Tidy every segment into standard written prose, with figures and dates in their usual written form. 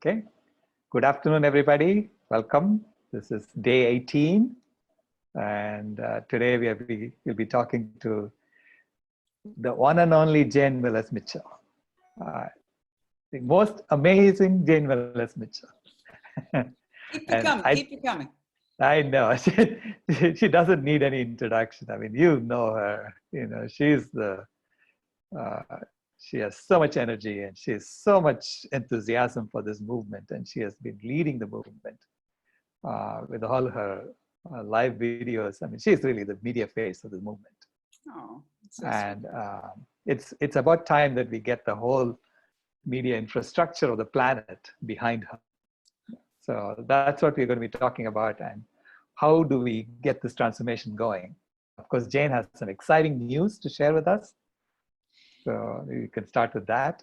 Okay. Good afternoon, everybody. Welcome. This is day 18. And today we'll be talking to the one and only Jane Velez-Mitchell. The most amazing Jane Velez-Mitchell. Keep it coming. I know. She doesn't need any introduction. I mean, you know her. You know, she has so much energy and she has so much enthusiasm for this movement, and she has been leading the movement with all her live videos. I mean, she's really the media face of the movement. Oh, so and it's about time that we get the whole media infrastructure of the planet behind her. So that's what we're going to be talking about, and how do we get this transformation going? Of course, Jane has some exciting news to share with us. So you can start with that.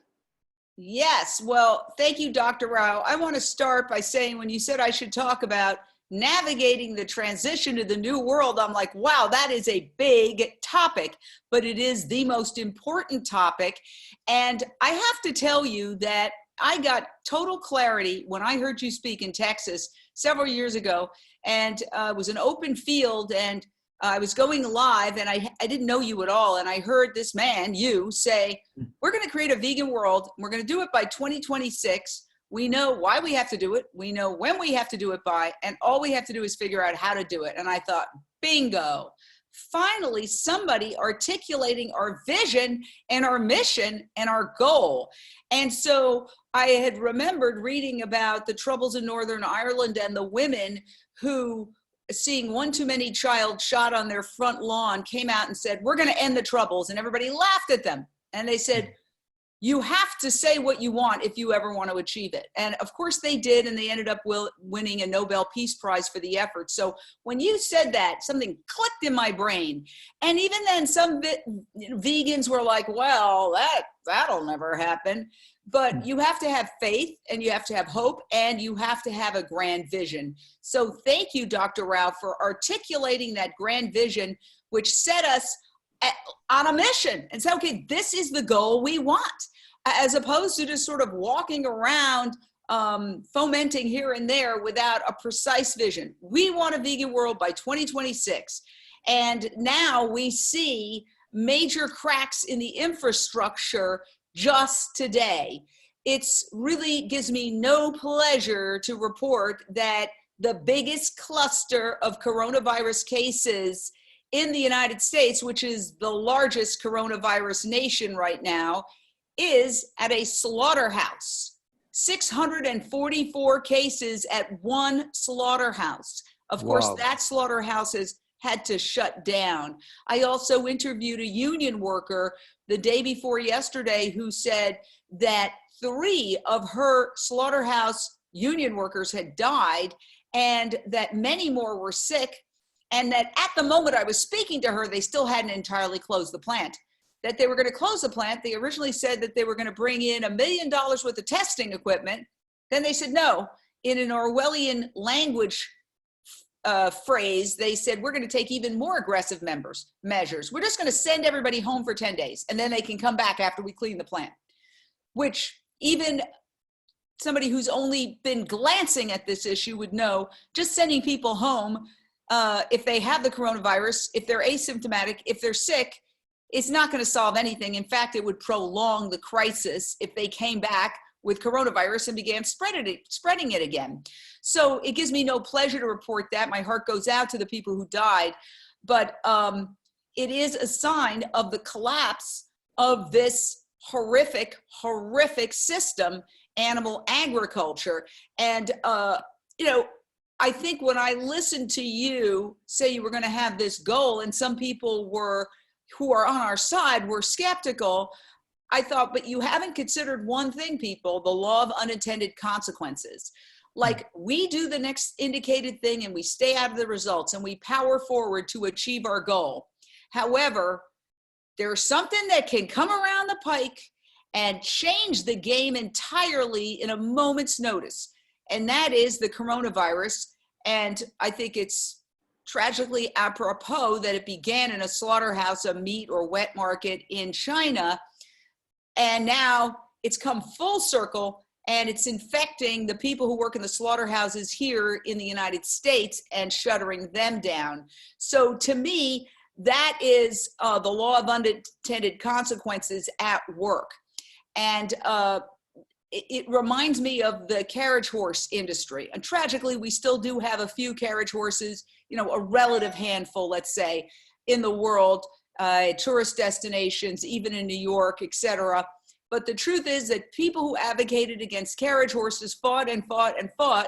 Yes. Well, thank you, Dr. Rao. I want to start by saying, when you said I should talk about navigating the transition to the new world, I'm like, wow, that is a big topic, but it is the most important topic. And I have to tell you that I got total clarity when I heard you speak in Texas several years ago, and it was an open field, and I was going live, and I didn't know you at all. And I heard this man, you, say, we're going to create a vegan world. We're going to do it by 2026. We know why we have to do it. We know when we have to do it by, and all we have to do is figure out how to do it. And I thought, bingo. Finally, somebody articulating our vision and our mission and our goal. And so I had remembered reading about the troubles in Northern Ireland and the women who, seeing one too many child shot on their front lawn, came out and said, we're going to end the troubles. And everybody laughed at them. And they said, you have to say what you want if you ever want to achieve it. And of course they did, and they ended up winning a Nobel Peace Prize for the effort. So when you said that, something clicked in my brain. And even then some vegans were like, well, that'll never happen. But you have to have faith, and you have to have hope, and you have to have a grand vision. So thank you, Dr. Rao, for articulating that grand vision, which set us on a mission and say, okay, this is the goal we want, as opposed to just sort of walking around fomenting here and there without a precise vision. We want a vegan world by 2026. And now we see major cracks in the infrastructure just today. It's really gives me no pleasure to report that the biggest cluster of coronavirus cases in the United States, which is the largest coronavirus nation right now, is at a slaughterhouse. 644 cases at one slaughterhouse. Of course, that slaughterhouse has had to shut down. I also interviewed a union worker the day before yesterday who said that 3 of her slaughterhouse union workers had died, and that many more were sick, and that at the moment I was speaking to her, they still hadn't entirely closed the plant. That they were going to close the plant. They originally said that they were going to bring in $1 million worth of testing equipment. Then they said no. In an Orwellian language phrase, they said, we're going to take even more aggressive measures. We're just going to send everybody home for 10 days, and then they can come back after we clean the plant. Which even somebody who's only been glancing at this issue would know, just sending people home if they have the coronavirus, if they're asymptomatic, if they're sick, it's not going to solve anything. In fact, it would prolong the crisis if they came back with coronavirus and began spreading it again. So it gives me no pleasure to report that. My heart goes out to the people who died, but it is a sign of the collapse of this horrific, horrific system, animal agriculture. And, you know, I think when I listened to you say you were going to have this goal, and some people who are on our side were skeptical, I thought, but you haven't considered one thing, people, the law of unintended consequences. Like, we do the next indicated thing and we stay out of the results and we power forward to achieve our goal. However, there's something that can come around the pike and change the game entirely in a moment's notice. And that is the coronavirus. And I think it's tragically apropos that it began in a slaughterhouse, a meat or wet market in China. And now it's come full circle and it's infecting the people who work in the slaughterhouses here in the United States and shuttering them down. So to me, that is the law of unintended consequences at work. And it reminds me of the carriage horse industry. And tragically, we still do have a few carriage horses, you know, a relative handful, let's say, in the world, tourist destinations, even in New York, etc. But the truth is that people who advocated against carriage horses fought and fought and fought.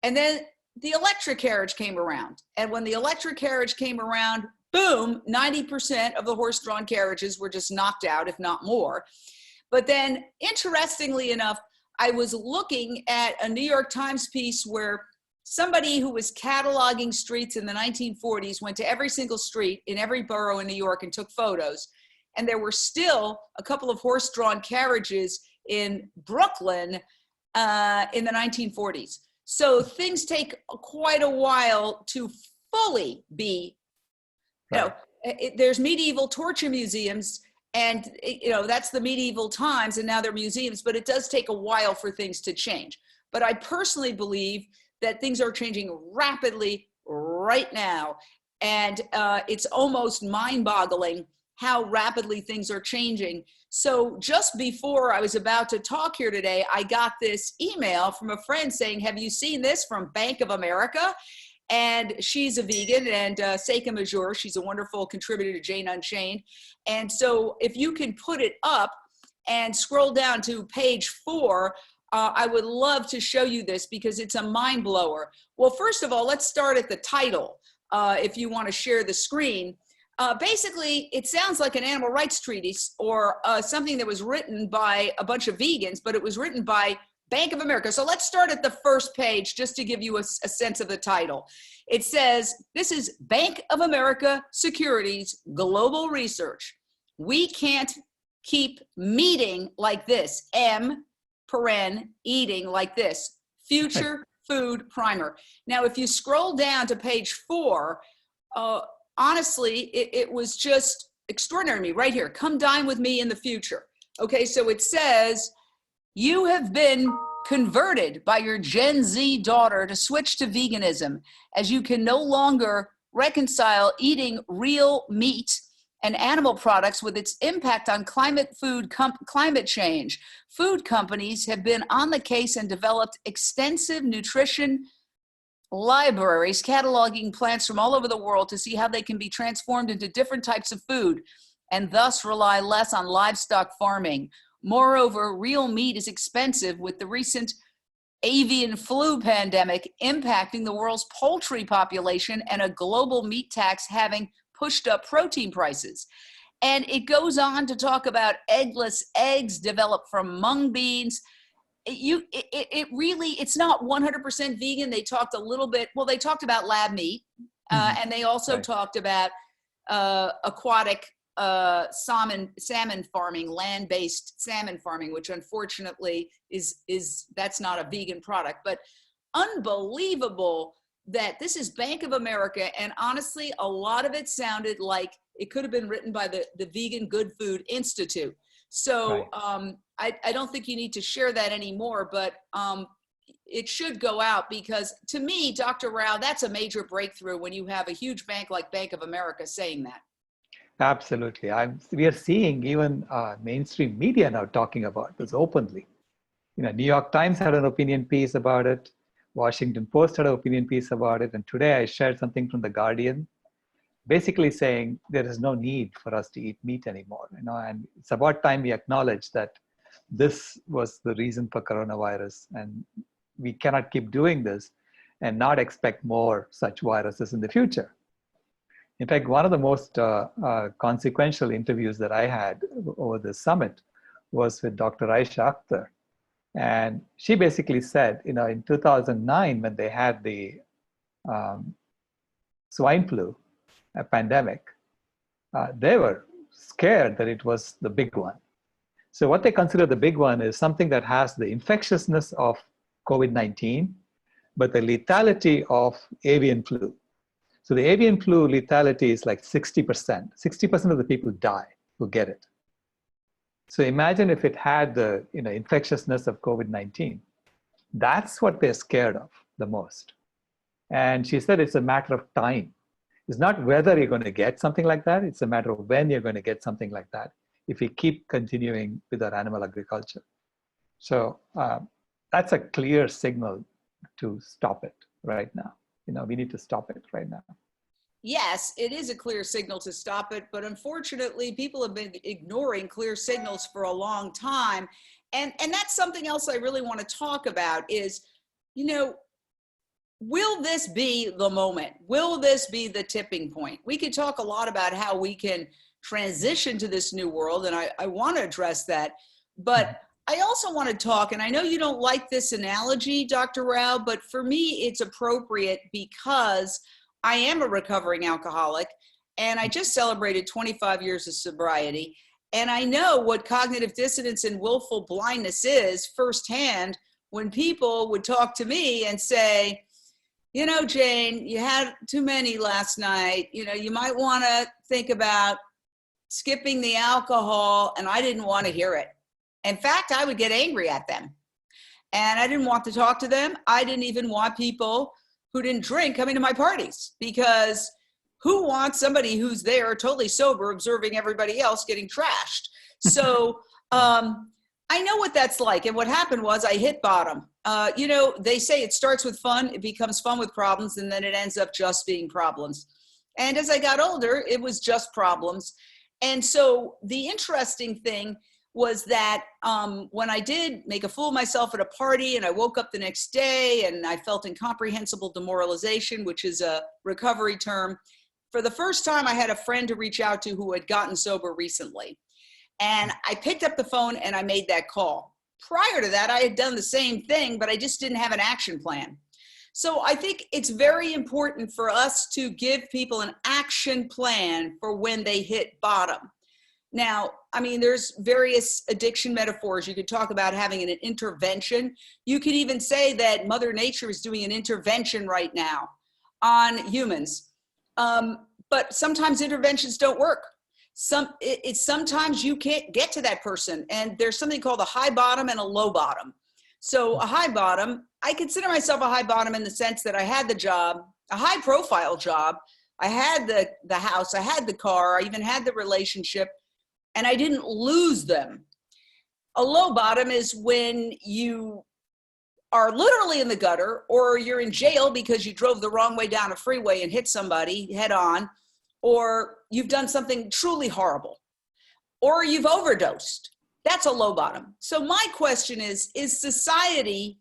And then the electric carriage came around. And when the electric carriage came around, boom, 90% of the horse-drawn carriages were just knocked out, if not more. But then, interestingly enough, I was looking at a New York Times piece where somebody who was cataloging streets in the 1940s went to every single street in every borough in New York and took photos. And there were still a couple of horse-drawn carriages in Brooklyn in the 1940s. So things take quite a while to fully be, you know, there's medieval torture museums, and, you know, that's the medieval times, and now they're museums, but it does take a while for things to change. But I personally believe that things are changing rapidly right now. And it's almost mind-boggling how rapidly things are changing. So just before I was about to talk here today, I got this email from a friend saying, have you seen this from Bank of America? And she's a vegan, and Seika Major, she's a wonderful contributor to Jane Unchained. And so if you can put it up and scroll down to page 4, I would love to show you this because it's a mind blower. Well, first of all, let's start at the title. If you want to share the screen. Basically, it sounds like an animal rights treatise or something that was written by a bunch of vegans, but it was written by Bank of America. So let's start at the first page just to give you a sense of the title. It says, this is Bank of America Securities Global Research. We can't keep meeting like this. Eating like this. Future Food Primer. Now, if you scroll down to page 4, honestly, it was just extraordinary to me right here. Come dine with me in the future. Okay, so it says, you have been converted by your Gen Z daughter to switch to veganism, as you can no longer reconcile eating real meat and animal products with its impact on climate change. Food companies have been on the case and developed extensive nutrition libraries cataloging plants from all over the world to see how they can be transformed into different types of food and thus rely less on livestock farming. Moreover, real meat is expensive, with the recent avian flu pandemic impacting the world's poultry population and a global meat tax having pushed up protein prices. And it goes on to talk about eggless eggs developed from mung beans. It's not 100% vegan. They talked a little bit, well, they talked about lab meat, and they also talked about aquatic salmon farming, land-based salmon farming, which unfortunately that's not a vegan product. But unbelievable that this is Bank of America, and honestly, a lot of it sounded like it could have been written by the Vegan Good Food Institute. So I don't think you need to share that anymore, but it should go out, because to me, Dr. Rao, that's a major breakthrough when you have a huge bank like Bank of America saying that. Absolutely. We are seeing even mainstream media now talking about this openly. You know, New York Times had an opinion piece about it. Washington Post had an opinion piece about it. And today I shared something from The Guardian, basically saying there is no need for us to eat meat anymore. You know, and it's about time we acknowledge that this was the reason for coronavirus, and we cannot keep doing this and not expect more such viruses in the future. In fact, one of the most consequential interviews that I had over the summit was with Dr. Aisha Akhtar. And she basically said, you know, in 2009, when they had the swine flu pandemic, they were scared that it was the big one. So what they consider the big one is something that has the infectiousness of COVID-19, but the lethality of avian flu. So the avian flu lethality is like 60%. 60% of the people die who get it. So imagine if it had the infectiousness of COVID-19. That's what they're scared of the most. And she said it's a matter of time. It's not whether you're going to get something like that. It's a matter of when you're going to get something like that if we keep continuing with our animal agriculture. So that's a clear signal to stop it right now. We need to stop it right now. Yes, it is a clear signal to stop it, but unfortunately, people have been ignoring clear signals for a long time. And that's something else I really want to talk about is, will this be the moment? Will this be the tipping point? We could talk a lot about how we can transition to this new world, and I want to address that. But I also want to talk, and I know you don't like this analogy, Dr. Rao, but for me, it's appropriate because I am a recovering alcoholic, and I just celebrated 25 years of sobriety. And I know what cognitive dissonance and willful blindness is firsthand when people would talk to me and say, Jane, you had too many last night. You might want to think about skipping the alcohol. And I didn't want to hear it. In fact, I would get angry at them. And I didn't want to talk to them. I didn't even want people who didn't drink coming to my parties, because who wants somebody who's there totally sober observing everybody else getting trashed? So I know what that's like. And what happened was I hit bottom. They say it starts with fun, it becomes fun with problems, and then it ends up just being problems. And as I got older, it was just problems. And so the interesting thing was that when I did make a fool of myself at a party and I woke up the next day and I felt incomprehensible demoralization, which is a recovery term, for the first time I had a friend to reach out to who had gotten sober recently. And I picked up the phone and I made that call. Prior to that, I had done the same thing, but I just didn't have an action plan. So I think it's very important for us to give people an action plan for when they hit bottom. Now, there's various addiction metaphors. You could talk about having an intervention. You could even say that Mother Nature is doing an intervention right now on humans. But sometimes interventions don't work. Sometimes you can't get to that person. And there's something called a high bottom and a low bottom. So a high bottom, I consider myself a high bottom in the sense that I had the job, a high profile job. I had the house, I had the car, I even had the relationship, and I didn't lose them. A low bottom is when you are literally in the gutter, or you're in jail because you drove the wrong way down a freeway and hit somebody head on, or you've done something truly horrible, or you've overdosed. That's a low bottom. So my question is society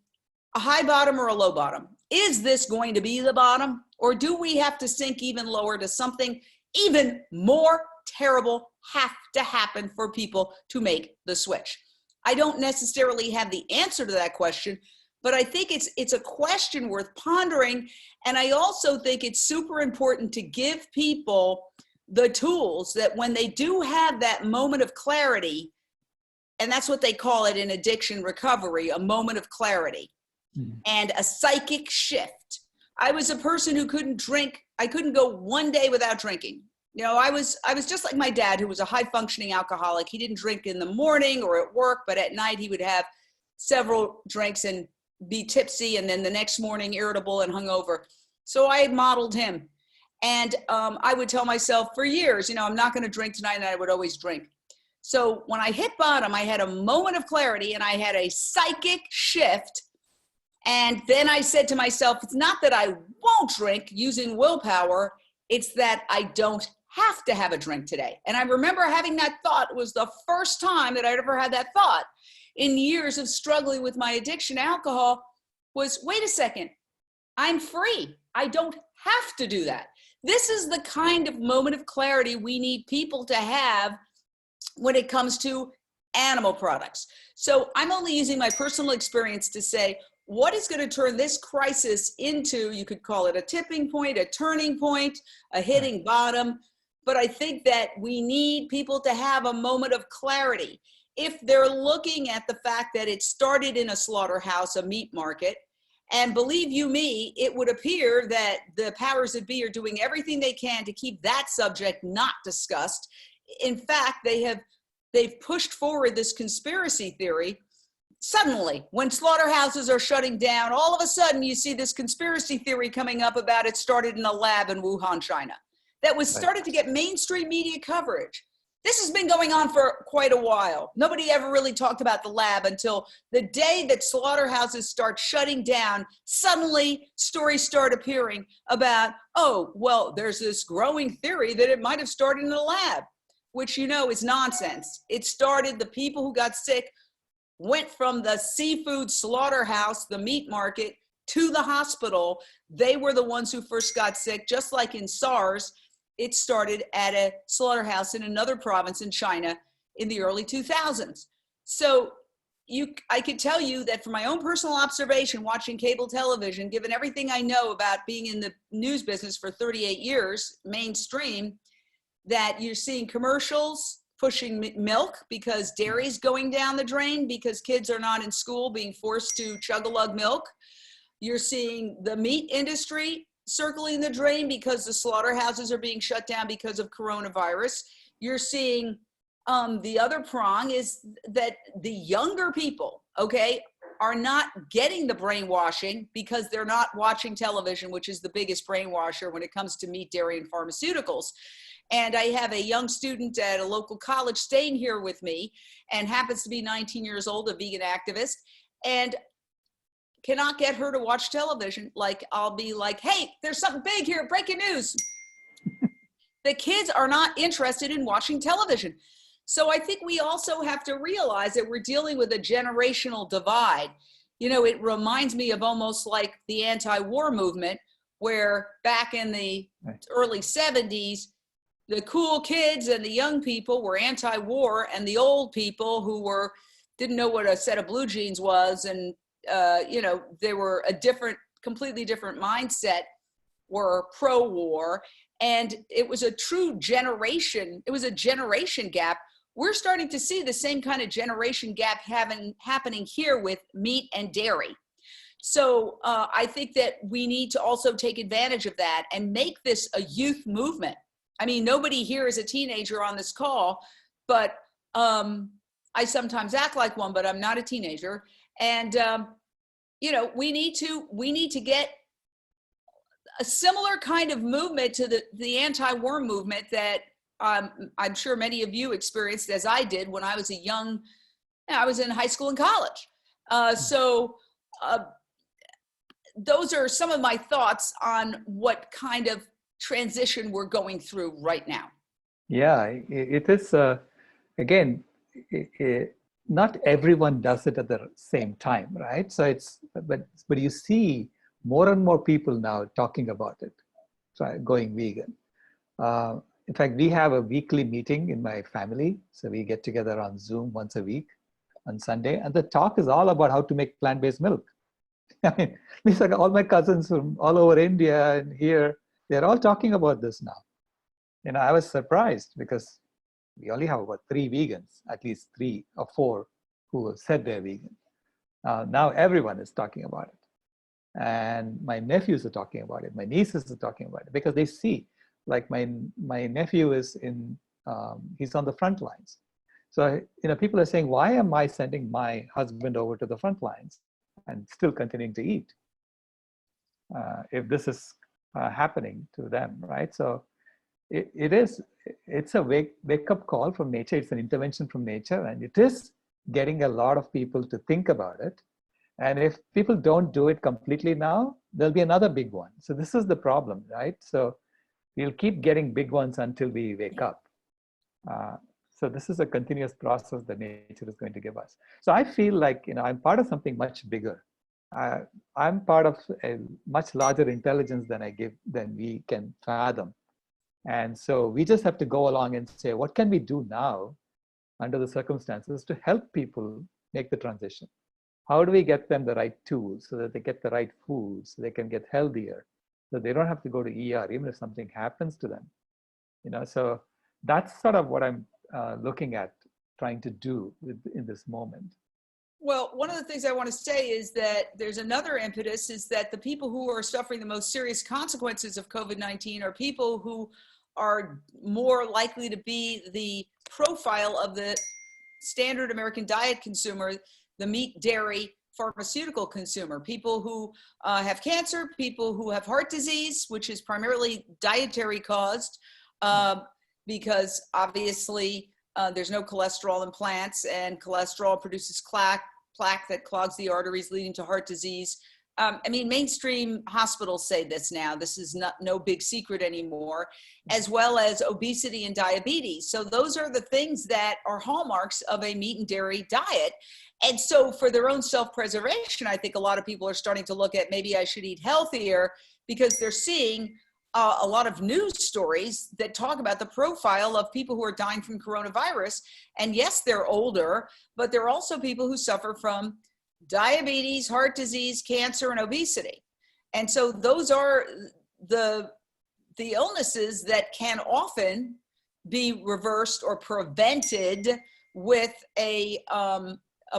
a high bottom or a low bottom? Is this going to be the bottom, or do we have to sink even lower to something even more terrible have to happen for people to make the switch? I don't necessarily have the answer to that question, but I think it's a question worth pondering. And I also think it's super important to give people the tools that when they do have that moment of clarity, and that's what they call it in addiction recovery, a moment of clarity and a psychic shift. I was a person who couldn't drink. I couldn't go one day without drinking. I was just like my dad, who was a high functioning alcoholic. He didn't drink in the morning or at work, but at night he would have several drinks and be tipsy, and then the next morning irritable and hungover. So I modeled him. And I would tell myself for years, I'm not going to drink tonight, and I would always drink. So when I hit bottom, I had a moment of clarity and I had a psychic shift. And then I said to myself, it's not that I won't drink using willpower, it's that I don't have to have a drink today. And I remember having that thought. It was the first time that I'd ever had that thought in years of struggling with my addiction to alcohol was, wait a second, I'm free. I don't have to do that. This is the kind of moment of clarity we need people to have when it comes to animal products. So I'm only using my personal experience to say, what is going to turn this crisis into, you could call it a tipping point, a turning point, a hitting bottom. But I think that we need people to have a moment of clarity. If they're looking at the fact that it started in a slaughterhouse, a meat market, and believe you me, it would appear that the powers that be are doing everything they can to keep that subject not discussed. In fact, they have they've pushed forward this conspiracy theory. Suddenly, when slaughterhouses are shutting down, all of a sudden you see this conspiracy theory coming up about it started in a lab in Wuhan, China, that was started to get mainstream media coverage. This has been going on for quite a while. Nobody ever really talked about the lab until the day that slaughterhouses start shutting down. Suddenly, stories start appearing about, oh, well, there's this growing theory that it might have started in a lab, which you know is nonsense. It started, the people who got sick went from the seafood slaughterhouse, the meat market, to the hospital. They were the ones who first got sick, just like in SARS. It started at a slaughterhouse in another province in China in the early 2000s. So I could tell you that from my own personal observation, watching cable television, given everything I know about being in the news business for 38 years, mainstream, that you're seeing commercials pushing milk because dairy's going down the drain because kids are not in school being forced to chug-a-lug milk. You're seeing the meat industry circling the drain because the slaughterhouses are being shut down because of coronavirus. You're seeing the other prong is that the younger people, okay, are not getting the brainwashing because they're not watching television, which is the biggest brainwasher when it comes to meat, dairy, and pharmaceuticals. And I have a young student at a local college staying here with me and happens to be 19 years old, a vegan activist, and cannot get her to watch television. Like, I'll be like, hey, there's something big here, breaking news. The kids are not interested in watching television. So I think we also have to realize that we're dealing with a generational divide. You know, it reminds me of almost like the anti-war movement, where back in the early 70s, the cool kids and the young people were anti-war, and the old people who didn't know what a set of blue jeans was, and you know, they were a completely different mindset, were pro-war. And it was a true generation. It was a generation gap. We're starting to see the same kind of generation gap happening here with meat and dairy. So I think that we need to also take advantage of that and make this a youth movement. I mean, nobody here is a teenager on this call, but I sometimes act like one, but I'm not a teenager. And, you know, we need to get a similar kind of movement to the anti-war movement that I'm sure many of you experienced, as I did when I was I was in high school and college. Those are some of my thoughts on what kind of transition we're going through right now. Yeah, it is, again, not everyone does it at the same time, right? So but you see more and more people now talking about it, going vegan. In fact, we have a weekly meeting in my family. So we get together on Zoom once a week on Sunday, and the talk is all about how to make plant-based milk. I mean, it's like all my cousins from all over India and here, they're all talking about this now. You know, I was surprised because we only have about 3 vegans, at least 3 or 4 who have said they're vegan. Now everyone is talking about it. And my nephews are talking about it. My nieces are talking about it because they see, like my nephew is he's on the front lines. So, you know, people are saying, why am I sending my husband over to the front lines and still continuing to eat if this is happening to them, right? So it's a wake-up call from nature. It's an intervention from nature, and it is getting a lot of people to think about it. And if people don't do it completely now, there'll be another big one. So this is the problem, right? So we'll keep getting big ones until we wake up. So this is a continuous process that nature is going to give us. So I feel like, you know, I'm part of something much bigger. I'm part of a much larger intelligence than we can fathom. And so we just have to go along and say, what can we do now under the circumstances to help people make the transition? How do we get them the right tools so that they get the right food, so they can get healthier, so they don't have to go to ER even if something happens to them? You know, so that's sort of what I'm looking at trying to do in this moment. Well, one of the things I want to say is that there's another impetus, is that the people who are suffering the most serious consequences of COVID-19 are people who are more likely to be the profile of the standard American diet consumer, the meat, dairy, pharmaceutical consumer, people who have cancer, people who have heart disease, which is primarily dietary caused, because obviously there's no cholesterol in plants, and cholesterol produces plaque that clogs the arteries, leading to heart disease. I mean, mainstream hospitals say this now. This is no big secret anymore, as well as obesity and diabetes. So those are the things that are hallmarks of a meat and dairy diet. And so for their own self-preservation, I think a lot of people are starting to look at, maybe I should eat healthier, because they're seeing a lot of news stories that talk about the profile of people who are dying from coronavirus. And yes, they're older, but they're also people who suffer from diabetes, heart disease, cancer, and obesity. And so those are the illnesses that can often be reversed or prevented with a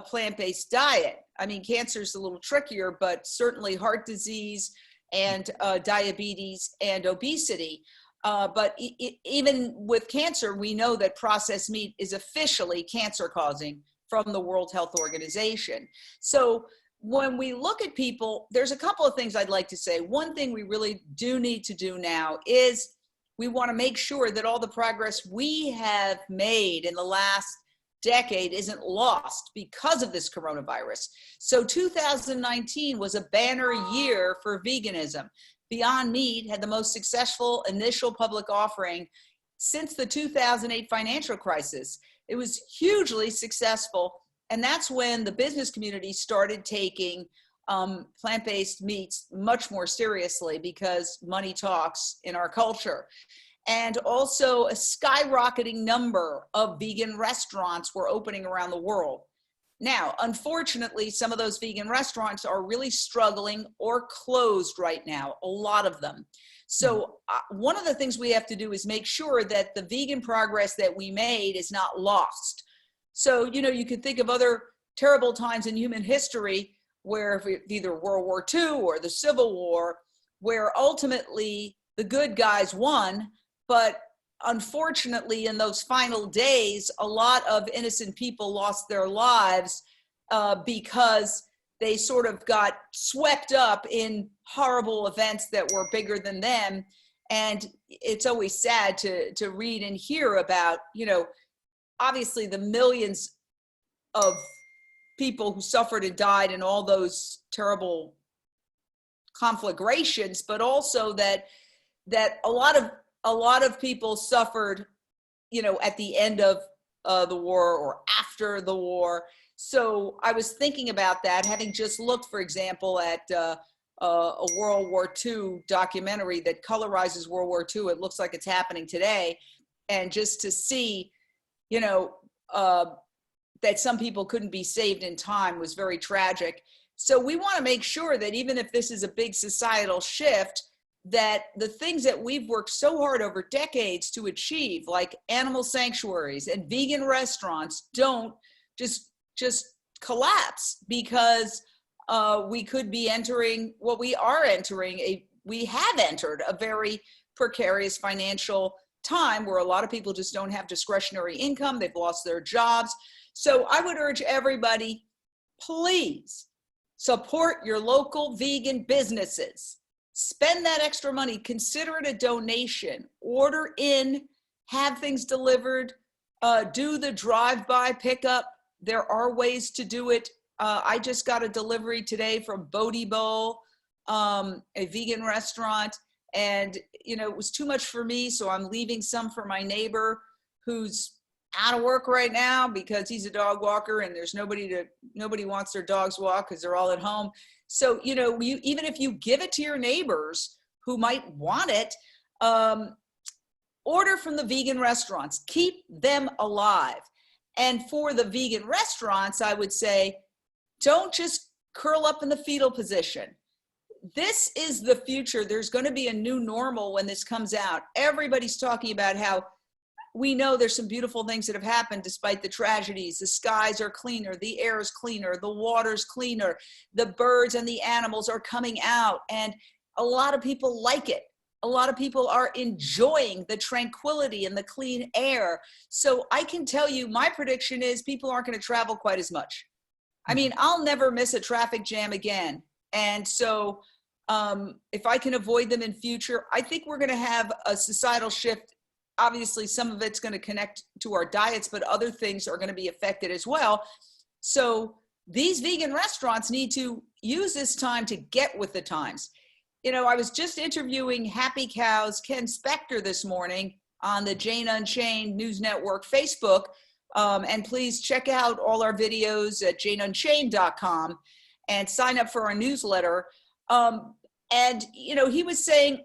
plant-based diet. I mean, cancer is a little trickier, but certainly heart disease and diabetes and obesity. But even with cancer, we know that processed meat is officially cancer-causing from the World Health Organization. So when we look at people, there's a couple of things I'd like to say. One thing we really do need to do now is we want to make sure that all the progress we have made in the last decade isn't lost because of this coronavirus. So 2019 was a banner year for veganism. Beyond Meat had the most successful initial public offering since the 2008 financial crisis. It was hugely successful, and that's when the business community started taking plant-based meats much more seriously, because money talks in our culture. And also a skyrocketing number of vegan restaurants were opening around the world. Now, unfortunately, some of those vegan restaurants are really struggling or closed right now, a lot of them. So one of the things we have to do is make sure that the vegan progress that we made is not lost. So, you know, you can think of other terrible times in human history where either World War II or the Civil War, where ultimately the good guys won, but unfortunately in those final days, a lot of innocent people lost their lives because they sort of got swept up in horrible events that were bigger than them. And it's always sad to read and hear about, you know, obviously the millions of people who suffered and died in all those terrible conflagrations, but also that a lot of people suffered, you know, at the end of the war or after the war. So I was thinking about that, having just looked, for example, at a World War II documentary that colorizes World War II. It looks like it's happening today. And just to see, you know, that some people couldn't be saved in time was very tragic. So we want to make sure that even if this is a big societal shift, that the things that we've worked so hard over decades to achieve, like animal sanctuaries and vegan restaurants, don't just collapse, because we could be entering what we are entering. We have entered a very precarious financial time where a lot of people just don't have discretionary income. They've lost their jobs. So I would urge everybody, please support your local vegan businesses. Spend that extra money, consider it a donation, order in, have things delivered, do the drive-by pickup. There are ways to do it. I just got a delivery today from Bodie Bowl, a vegan restaurant, and you know, it was too much for me, so I'm leaving some for my neighbor who's out of work right now because he's a dog walker and there's nobody wants their dogs walked because they're all at home. So, you know, even if you give it to your neighbors who might want it, order from the vegan restaurants, keep them alive. And for the vegan restaurants, I would say, don't just curl up in the fetal position. This is the future. There's going to be a new normal when this comes out. Everybody's talking about how we know there's some beautiful things that have happened despite the tragedies. The skies are cleaner, the air is cleaner, the water's cleaner, the birds and the animals are coming out, and a lot of people like it. a lot of people are enjoying the tranquility and the clean air. So I can tell you, my prediction is people aren't going to travel quite as much. I mean, I'll never miss a traffic jam again. And so if I can avoid them in future, I think we're going to have a societal shift. Obviously, some of it's going to connect to our diets, but other things are going to be affected as well. So these vegan restaurants need to use this time to get with the times. You know, I was just interviewing Happy Cow's Ken Spector this morning on the Jane Unchained News Network Facebook. And please check out all our videos at janeunchained.com and sign up for our newsletter. And, you know, he was saying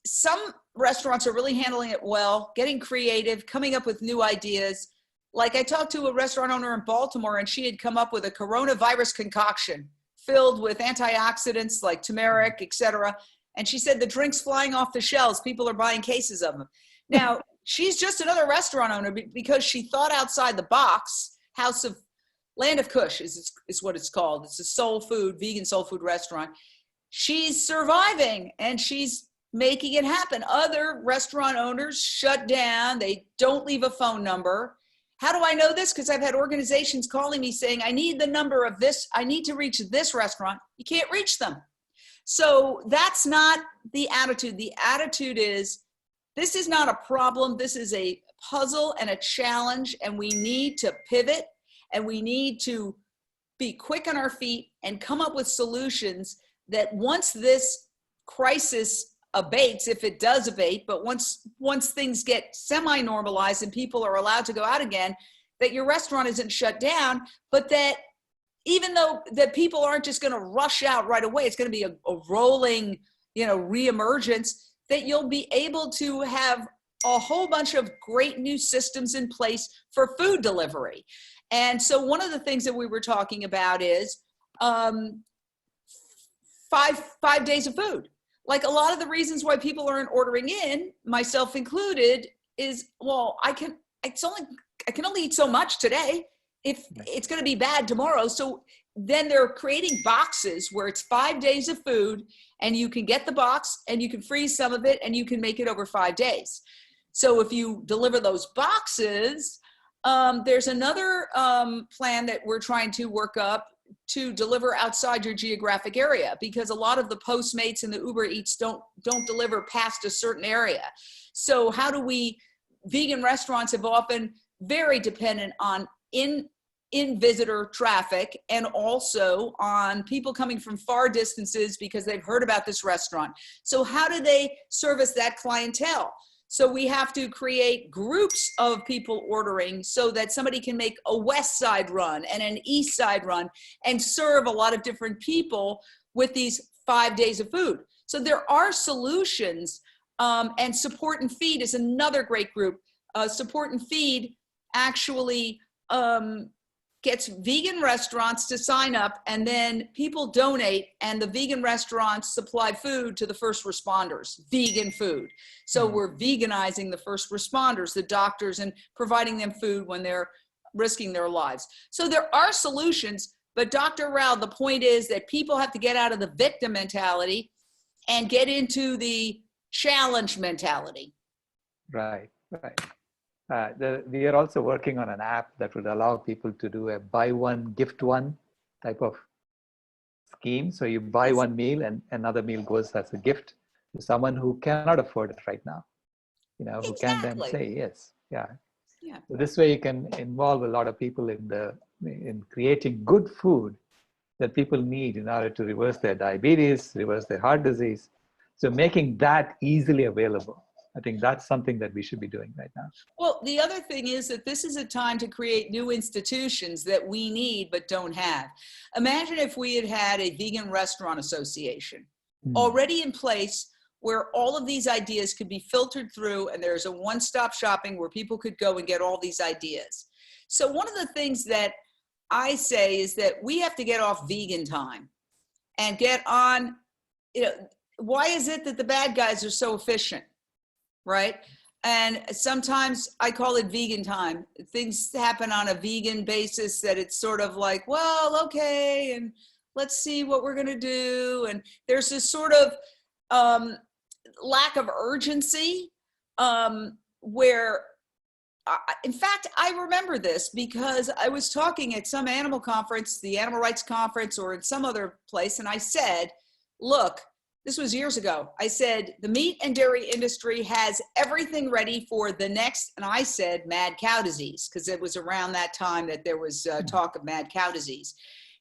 some restaurants are really handling it well, getting creative, coming up with new ideas. Like I talked to a restaurant owner in Baltimore, and she had come up with a coronavirus concoction filled with antioxidants like turmeric, etc. And she said the drink's flying off the shelves. People are buying cases of them. Now, she's just another restaurant owner because she thought outside the box. Land of Kush is what it's called. It's a soul food, vegan soul food restaurant. She's surviving and she's making it happen. Other restaurant owners shut down. They don't leave a phone number. How do I know this? Because I've had organizations calling me saying, I need the number of this. I need to reach this restaurant. You can't reach them. So that's not the attitude. The attitude is, this is not a problem. This is a puzzle and a challenge, and we need to pivot, and we need to be quick on our feet and come up with solutions that once this crisis abates, if it does abate, but once things get semi-normalized and people are allowed to go out again, that your restaurant isn't shut down, but that even though that people aren't just going to rush out right away, it's going to be a rolling, you know, reemergence, that you'll be able to have a whole bunch of great new systems in place for food delivery. And so one of the things that we were talking about is 5 days of food. Like a lot of the reasons why people aren't ordering in, myself included, is, well, I can only eat so much today. If it's going to be bad tomorrow. So then they're creating boxes where it's 5 days of food, and you can get the box and you can freeze some of it and you can make it over 5 days. So if you deliver those boxes, there's another plan that we're trying to work up to deliver outside your geographic area, because a lot of the Postmates and the Uber Eats don't deliver past a certain area. So how do vegan restaurants have often very dependent on in visitor traffic, and also on people coming from far distances because they've heard about this restaurant. So how do they service that clientele? So we have to create groups of people ordering so that somebody can make a West Side run and an East Side run and serve a lot of different people with these 5 days of food. So there are solutions, and Support and Feed is another great group. Support and Feed actually gets vegan restaurants to sign up, and then people donate, and the vegan restaurants supply food to the first responders, vegan food. So we're veganizing the first responders, the doctors, and providing them food when they're risking their lives. So there are solutions, but Dr. Rao, the point is that people have to get out of the victim mentality and get into the challenge mentality. Right. We are also working on an app that would allow people to do a buy one, gift one type of scheme. So you buy one meal and another meal goes as a gift to someone who cannot afford it right now, you know, who can then say yes. Yeah. So this way you can involve a lot of people in creating good food that people need in order to reverse their diabetes, reverse their heart disease. So making that easily available. I think that's something that we should be doing right now. Well, the other thing is that this is a time to create new institutions that we need but don't have. Imagine if we had had a vegan restaurant association already in place, where all of these ideas could be filtered through, and there's a one-stop shopping where people could go and get all these ideas. So one of the things that I say is that we have to get off vegan time and get on, you know, why is it that the bad guys are so efficient? Right? And sometimes I call it vegan time. Things happen on a vegan basis that it's sort of like, well, okay, and let's see what we're going to do. And there's this sort of lack of urgency, where, in fact, I remember this because I was talking at some animal conference, the animal rights conference, or in some other place, and I said, look, this was years ago. I said, the meat and dairy industry has everything ready for the next, and I said mad cow disease, because it was around that time that there was talk of mad cow disease.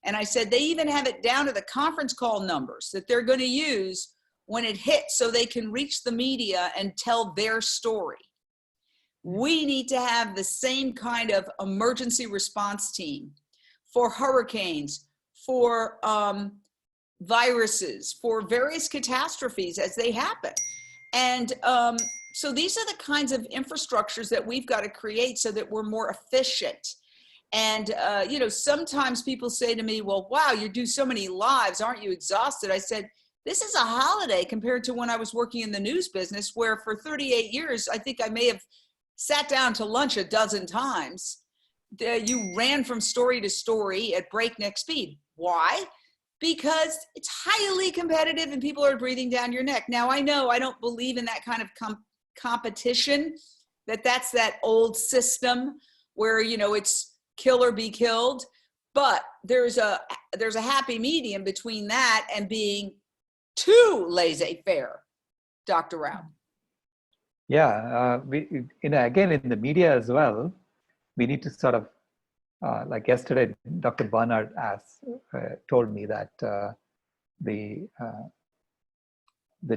And I said, they even have it down to the conference call numbers that they're going to use when it hits so they can reach the media and tell their story. We need to have the same kind of emergency response team for hurricanes, for viruses, for various catastrophes as they happen. And so these are the kinds of infrastructures that we've got to create so that we're more efficient. And, you know, sometimes people say to me, well, wow, you do so many lives, aren't you exhausted? I said, this is a holiday compared to when I was working in the news business, where for 38 years, I think I may have sat down to lunch a dozen times. You ran from story to story at breakneck speed. Why? Because it's highly competitive and people are breathing down your neck. Now, I know I don't believe in that kind of competition, that's that old system where, you know, it's kill or be killed. But there's a happy medium between that and being too laissez-faire, Dr. Rao. Yeah, again, in the media as well, we need to sort of, like yesterday, Dr. Barnard told me that the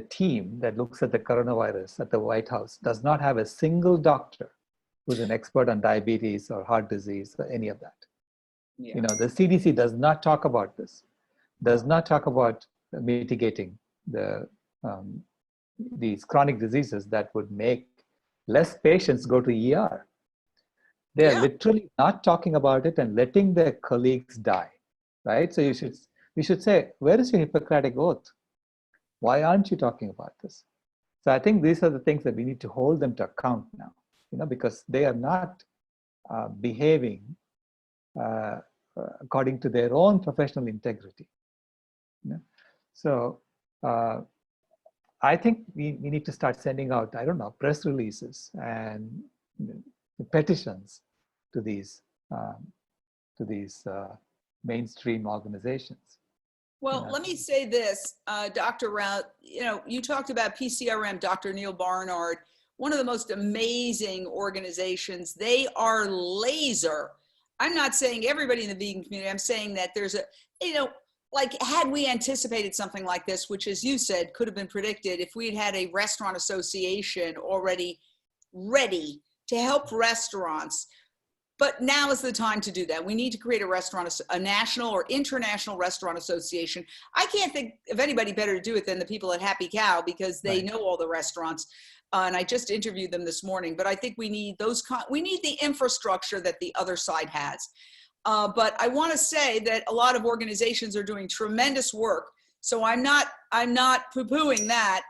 team that looks at the coronavirus at the White House does not have a single doctor who's an expert on diabetes or heart disease or any of that. Yeah. You know, the CDC does not talk about this, does not talk about mitigating these chronic diseases that would make less patients go to ER. They're literally not talking about it and letting their colleagues die, right? So we should say, where is your Hippocratic oath? Why aren't you talking about this? So I think these are the things that we need to hold them to account now, you know, because they are not behaving according to their own professional integrity. You know? So I think we need to start sending out, I don't know, press releases and petitions to these mainstream organizations. Well, let me say this, Dr. Rao, you know, you talked about PCRM, Dr. Neil Barnard, one of the most amazing organizations. They are laser. I'm not saying everybody in the vegan community, I'm saying that there's a, you know, like had we anticipated something like this, which as you said, could have been predicted if we had had a restaurant association already ready to help restaurants. But now is the time to do that. We need to create a national or international restaurant association. I can't think of anybody better to do it than the people at Happy Cow, because they know all the restaurants. And I just interviewed them this morning, but I think we need we need the infrastructure that the other side has. But I want to say that a lot of organizations are doing tremendous work. So I'm not poo-pooing that.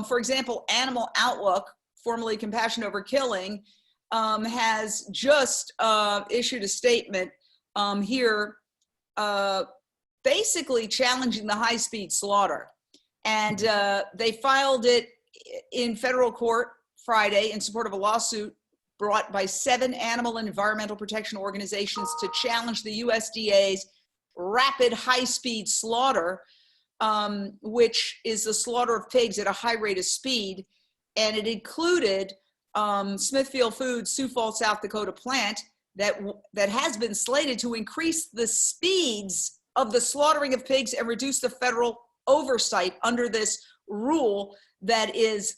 For example, Animal Outlook, formerly Compassion Over Killing, has just issued a statement here basically challenging the high-speed slaughter. And they filed it in federal court Friday in support of a lawsuit brought by 7 animal and environmental protection organizations to challenge the USDA's rapid high-speed slaughter, which is the slaughter of pigs at a high rate of speed. And it included Smithfield Foods' Sioux Falls, South Dakota plant that has been slated to increase the speeds of the slaughtering of pigs and reduce the federal oversight under this rule that is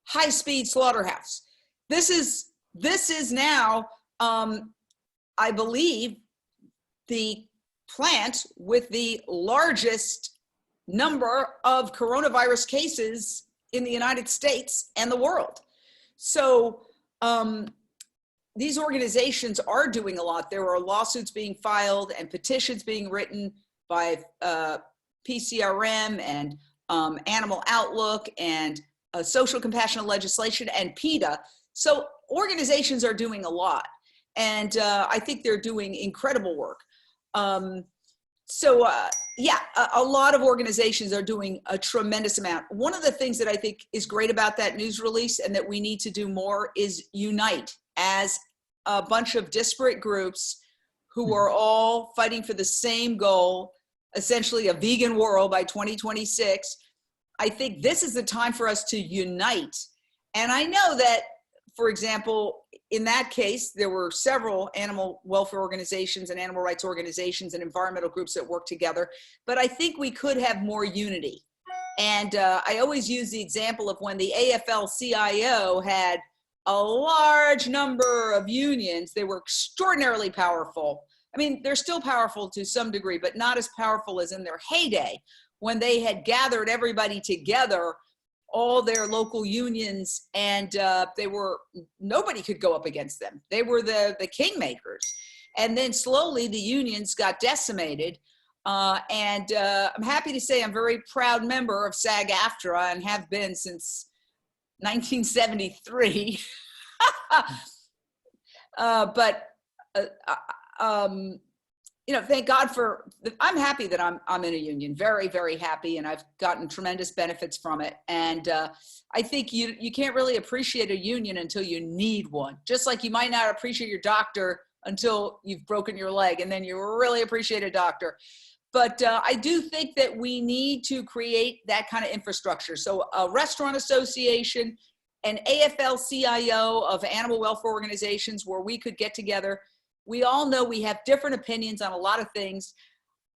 high-speed slaughterhouse. This is now, I believe, the plant with the largest number of coronavirus cases in the United States and the world. So these organizations are doing a lot. There are lawsuits being filed and petitions being written by PCRM and Animal Outlook and Social Compassion Legislation and PETA. So organizations are doing a lot. And I think they're doing incredible work. Yeah, a lot of organizations are doing a tremendous amount. One of the things that I think is great about that news release and that we need to do more is unite as a bunch of disparate groups who are all fighting for the same goal, essentially a vegan world by 2026. I think this is the time for us to unite. And I know that, for example, in that case, there were several animal welfare organizations and animal rights organizations and environmental groups that work together, but I think we could have more unity. And I always use the example of when the AFL-CIO had a large number of unions. They were extraordinarily powerful. I mean, they're still powerful to some degree, but not as powerful as in their heyday when they had gathered everybody together, all their local unions, and nobody could go up against them. They were the kingmakers. And then slowly the unions got decimated. I'm happy to say I'm a very proud member of SAG-AFTRA and have been since 1973. Thank God I'm happy that I'm in a union, very, very happy, and I've gotten tremendous benefits from it. And I think you can't really appreciate a union until you need one. Just like you might not appreciate your doctor until you've broken your leg, and then you really appreciate a doctor. But I do think that we need to create that kind of infrastructure. So a restaurant association, an AFL-CIO of animal welfare organizations where we could get together. We all know we have different opinions on a lot of things.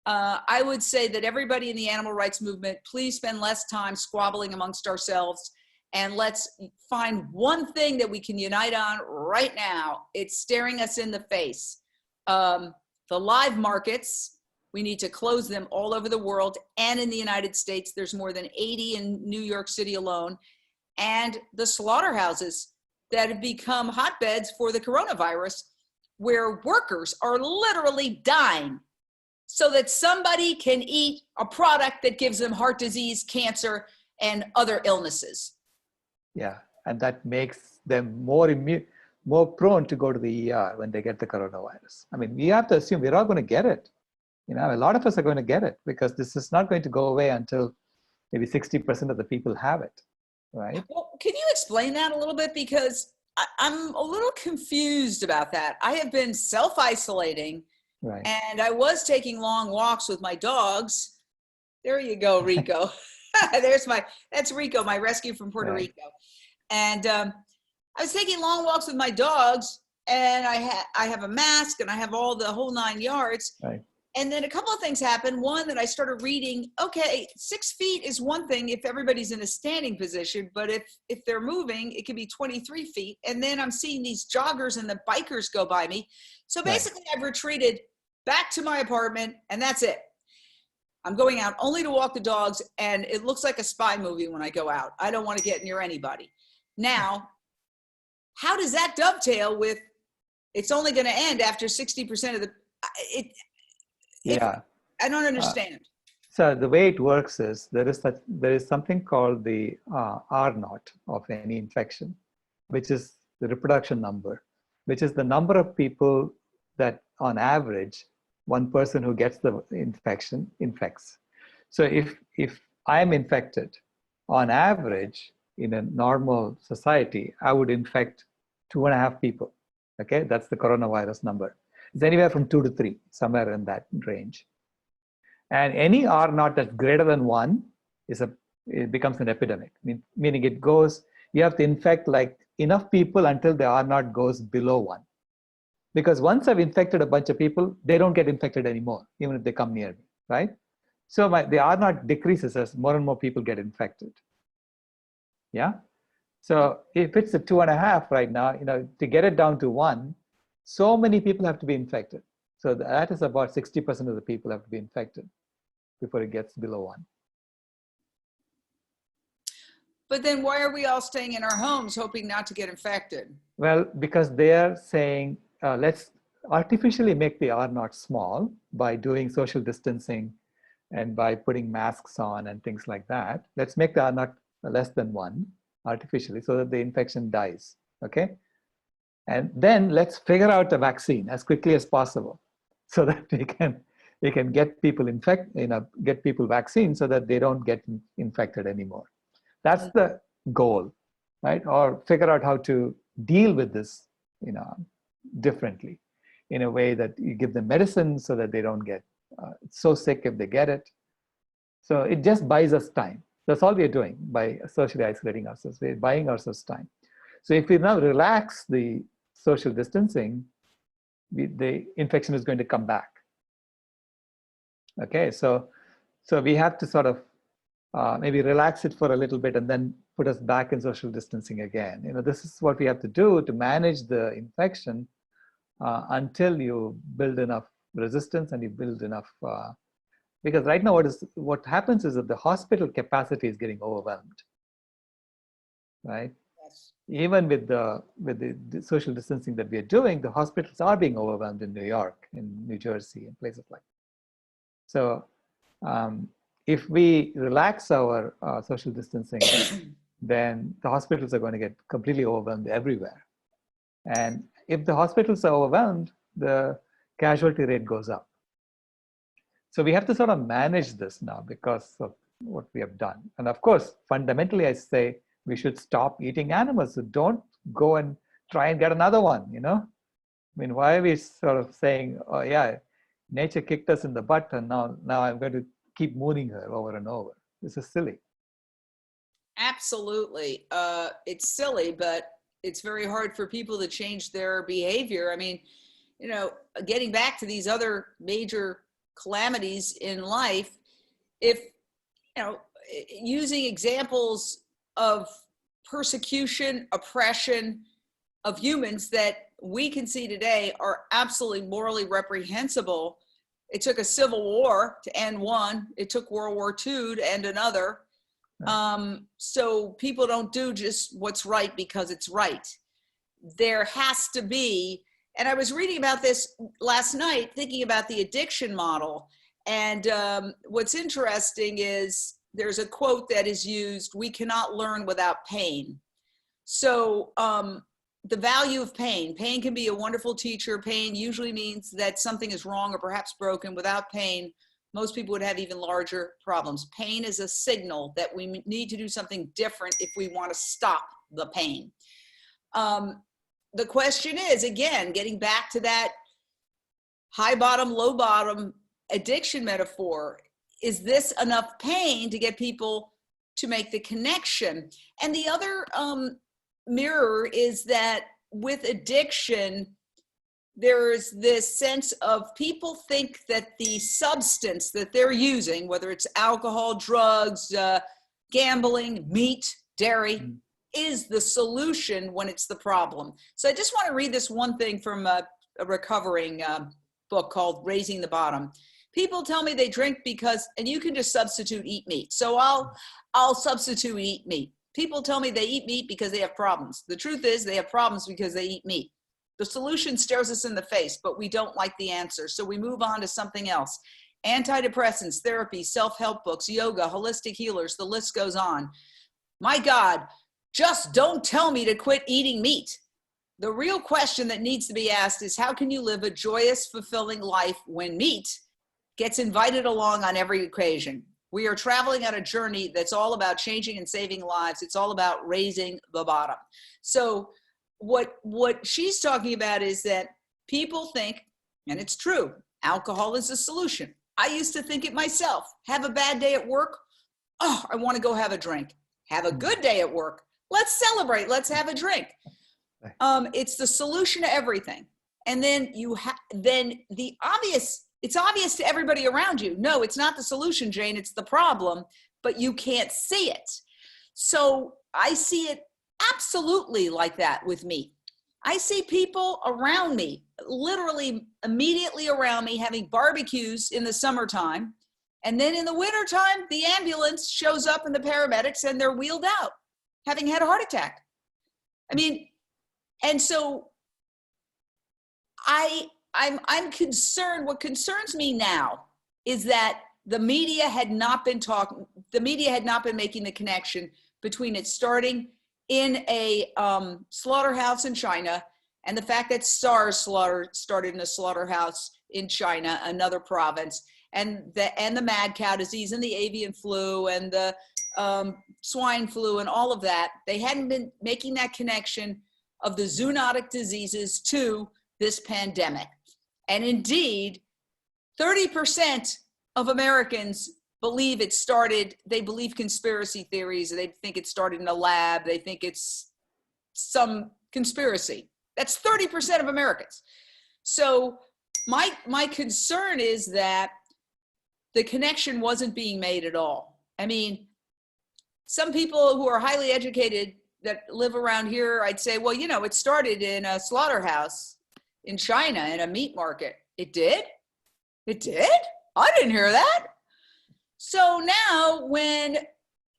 I would say that everybody in the animal rights movement, please spend less time squabbling amongst ourselves, and let's find one thing that we can unite on right now. It's staring us in the face. The live markets, we need to close them all over the world and in the United States. There's more than 80 in New York City alone. And the slaughterhouses that have become hotbeds for the coronavirus, where workers are literally dying so that somebody can eat a product that gives them heart disease, cancer, and other illnesses. Yeah, and that makes them more prone to go to the ER when they get the coronavirus. I mean, we have to assume we're all going to get it. A lot of us are going to get it because this is not going to go away until maybe 60% of the people have it, right? Well, can you explain that a little bit? Because I'm a little confused about that. I have been self-isolating, right, and I was taking long walks with my dogs. There you go, Rico. That's Rico, my rescue from Puerto Rico. And I was taking long walks with my dogs, and I have a mask and I have all the whole 9 yards. Right. And then a couple of things happened. One, that I started reading, okay, 6 feet is one thing if everybody's in a standing position, but if they're moving, it could be 23 feet. And then I'm seeing these joggers and the bikers go by me. So basically I've retreated back to my apartment, and that's it. I'm going out only to walk the dogs, and it looks like a spy movie when I go out. I don't want to get near anybody. Now, how does that dovetail with it's only going to end after 60% of the, I don't understand. So the way it works is there is something called the R naught of any infection, which is the reproduction number, which is the number of people that on average, one person who gets the infection infects. So if I'm infected, on average, in a normal society, I would infect 2.5 people. Okay, that's the coronavirus number. It's anywhere from 2 to 3, somewhere in that range. And any R naught that's greater than 1 it becomes an epidemic. Meaning you have to infect like enough people until the R naught goes below 1. Because once I've infected a bunch of people, they don't get infected anymore, even if they come near me, right? So the R naught decreases as more and more people get infected. Yeah. So if it's a 2.5 right now, to get it down to 1, so many people have to be infected. So that is about 60% of the people have to be infected before it gets below 1. But then why are we all staying in our homes hoping not to get infected? Well, because they are saying, let's artificially make the R naught small by doing social distancing and by putting masks on and things like that. Let's make the R naught less than 1 artificially so that the infection dies, okay? And then let's figure out a vaccine as quickly as possible so that we can we can get people get people vaccines so that they don't get infected anymore. That's the goal, right? Or figure out how to deal with this, differently, in a way that you give them medicine so that they don't get so sick if they get it. So it just buys us time. That's all we're doing by socially isolating ourselves. We're buying ourselves time. So if we now relax the social distancing, the infection is going to come back. Okay, so we have to sort of maybe relax it for a little bit and then put us back in social distancing again. This is what we have to do to manage the infection until you build enough resistance and you build enough, because right now what happens is that the hospital capacity is getting overwhelmed, right? Yes. Even with the social distancing that we are doing, the hospitals are being overwhelmed in New York, in New Jersey, and places like that. So if we relax our social distancing, then the hospitals are going to get completely overwhelmed everywhere. And if the hospitals are overwhelmed, the casualty rate goes up. So we have to sort of manage this now because of what we have done. And of course, fundamentally, I say we should stop eating animals. So don't go and try and get another one, I mean, why are we sort of saying, oh yeah, nature kicked us in the butt and now I'm going to keep mooning her over and over? This is silly. Absolutely. It's silly, but it's very hard for people to change their behavior. I mean, getting back to these other major calamities in life, if, using examples of persecution, oppression of humans that we can see today are absolutely morally reprehensible. It took a civil war to end one. It took World War II to end another. So people don't do just what's right because it's right. There has to be, and I was reading about this last night, thinking about the addiction model. And what's interesting is there's a quote that is used, we cannot learn without pain. So the value of pain. Pain can be a wonderful teacher. Pain usually means that something is wrong or perhaps broken. Without pain, most people would have even larger problems. Pain is a signal that we need to do something different if we want to stop the pain. The question is, again, getting back to that high bottom, low bottom addiction metaphor, is this enough pain to get people to make the connection? And the other mirror is that with addiction, there's this sense of people think that the substance that they're using, whether it's alcohol, drugs, gambling, meat, dairy, is the solution when it's the problem. So I just want to read this one thing from a recovering book called Raising the Bottom. People tell me they drink because, and you can just substitute eat meat. So I'll substitute eat meat. People tell me they eat meat because they have problems. The truth is they have problems because they eat meat. The solution stares us in the face, but we don't like the answer. So we move on to something else. Antidepressants, therapy, self-help books, yoga, holistic healers, the list goes on. My God, just don't tell me to quit eating meat. The real question that needs to be asked is, how can you live a joyous, fulfilling life when meat gets invited along on every occasion? We are traveling on a journey that's all about changing and saving lives. It's all about raising the bottom. So what she's talking about is that people think, and it's true, alcohol is a solution. I used to think it myself. Have a bad day at work. Oh, I want to go have a drink. Have a good day at work. Let's celebrate. Let's have a drink. It's the solution to everything. And then it's obvious to everybody around you. No, it's not the solution, Jane. It's the problem, but you can't see it. So I see it absolutely like that with me. I see people around me, literally immediately around me, having barbecues in the summertime. And then in the wintertime, the ambulance shows up and the paramedics, and they're wheeled out, having had a heart attack. I mean, and so I'm concerned. What concerns me now is that the media had not been making the connection between it starting in a slaughterhouse in China and the fact that SARS started in a slaughterhouse in China, another province, and the mad cow disease and the avian flu and the swine flu and all of that. They hadn't been making that connection of the zoonotic diseases to this pandemic. And indeed, 30% of Americans believe it started, they believe conspiracy theories. They think it started in a lab. They think it's some conspiracy. That's 30% of Americans. So my concern is that the connection wasn't being made at all. I mean, some people who are highly educated that live around here, I'd say, well, you know, it started in a slaughterhouse in China, in a meat market. It did? It did? I didn't hear that. So now when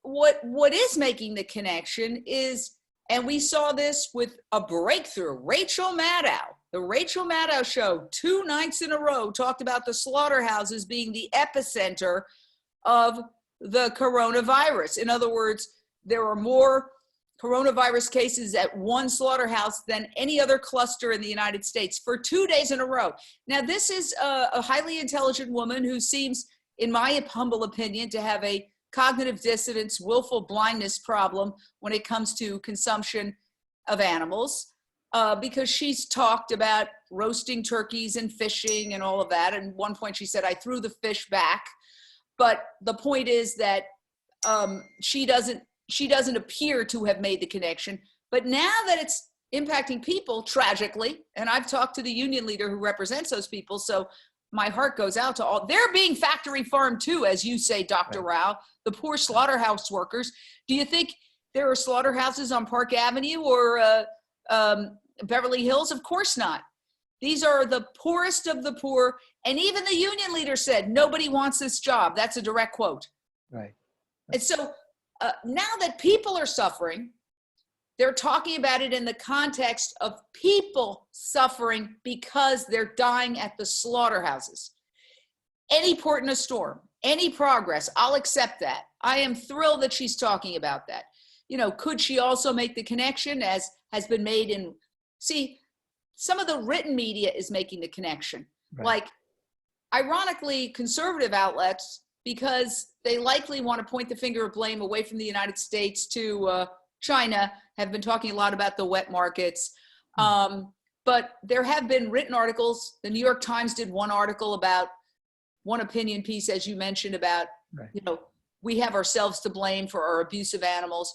what is making the connection is, and we saw this with a breakthrough, Rachel Maddow, the Rachel Maddow show 2 nights in a row talked about the slaughterhouses being the epicenter of the coronavirus. In other words, there are more coronavirus cases at one slaughterhouse than any other cluster in the United States for 2 days in a row. Now, this is a highly intelligent woman who seems, in my humble opinion, to have a cognitive dissonance, willful blindness problem when it comes to consumption of animals, because she's talked about roasting turkeys and fishing and all of that. And at one point she said, I threw the fish back. But the point is that she doesn't appear to have made the connection. But now that it's impacting people, tragically, and I've talked to the union leader who represents those people, so my heart goes out to all. They're being factory farmed too, as you say, Dr. Rao, the poor slaughterhouse workers. Do you think there are slaughterhouses on Park Avenue or Beverly Hills? Of course not. These are the poorest of the poor. And even the union leader said, nobody wants this job. That's a direct quote. Right. And so now that people are suffering, they're talking about it in the context of people suffering because they're dying at the slaughterhouses. Any port in a storm, any progress, I'll accept that. I am thrilled that she's talking about that. You know, could she also make the connection as has been made in, see, some of the written media is making the connection. Right. Like, ironically, conservative outlets, because they likely want to point the finger of blame away from the United States to China, have been talking a lot about the wet markets. But there have been written articles. The New York Times did one article about one opinion piece, as you mentioned, about, you know, we have ourselves to blame for our abuse of animals.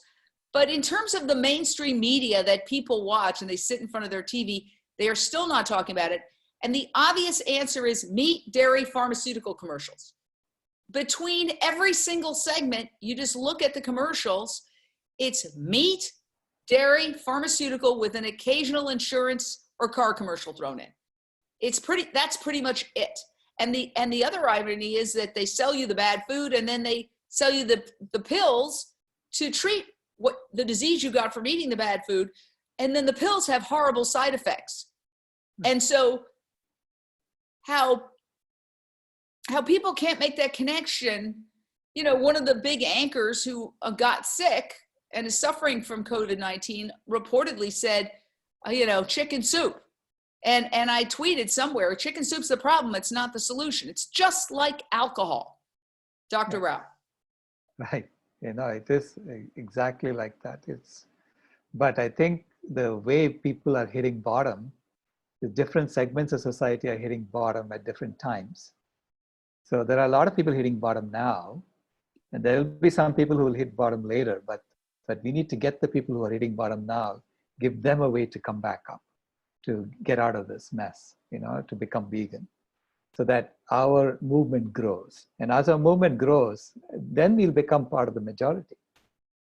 But in terms of the mainstream media that people watch and they sit in front of their TV, they are still not talking about it. And the obvious answer is meat, dairy, pharmaceutical commercials. Between every single segment, you just look at the commercials, it's meat, dairy, pharmaceutical with an occasional insurance or car commercial thrown in. That's pretty much it. And the other irony is that they sell you the bad food and then they sell you the pills to treat what the disease you got from eating the bad food. And then the pills have horrible side effects. And so how people can't make that connection, you know, one of the big anchors who got sick and is suffering from COVID-19 reportedly said, you know, chicken soup. And I tweeted somewhere, chicken soup's the problem, it's not the solution. It's just like alcohol. Dr. Rao. Right. You know, it is exactly like that. But I think the way people are hitting bottom, the different segments of society are hitting bottom at different times. So there are a lot of people hitting bottom now, and there will be some people who will hit bottom later, but we need to get the people who are hitting bottom now, give them a way to come back up, to get out of this mess, you know, to become vegan, so that our movement grows. And as our movement grows, then we'll become part of the majority,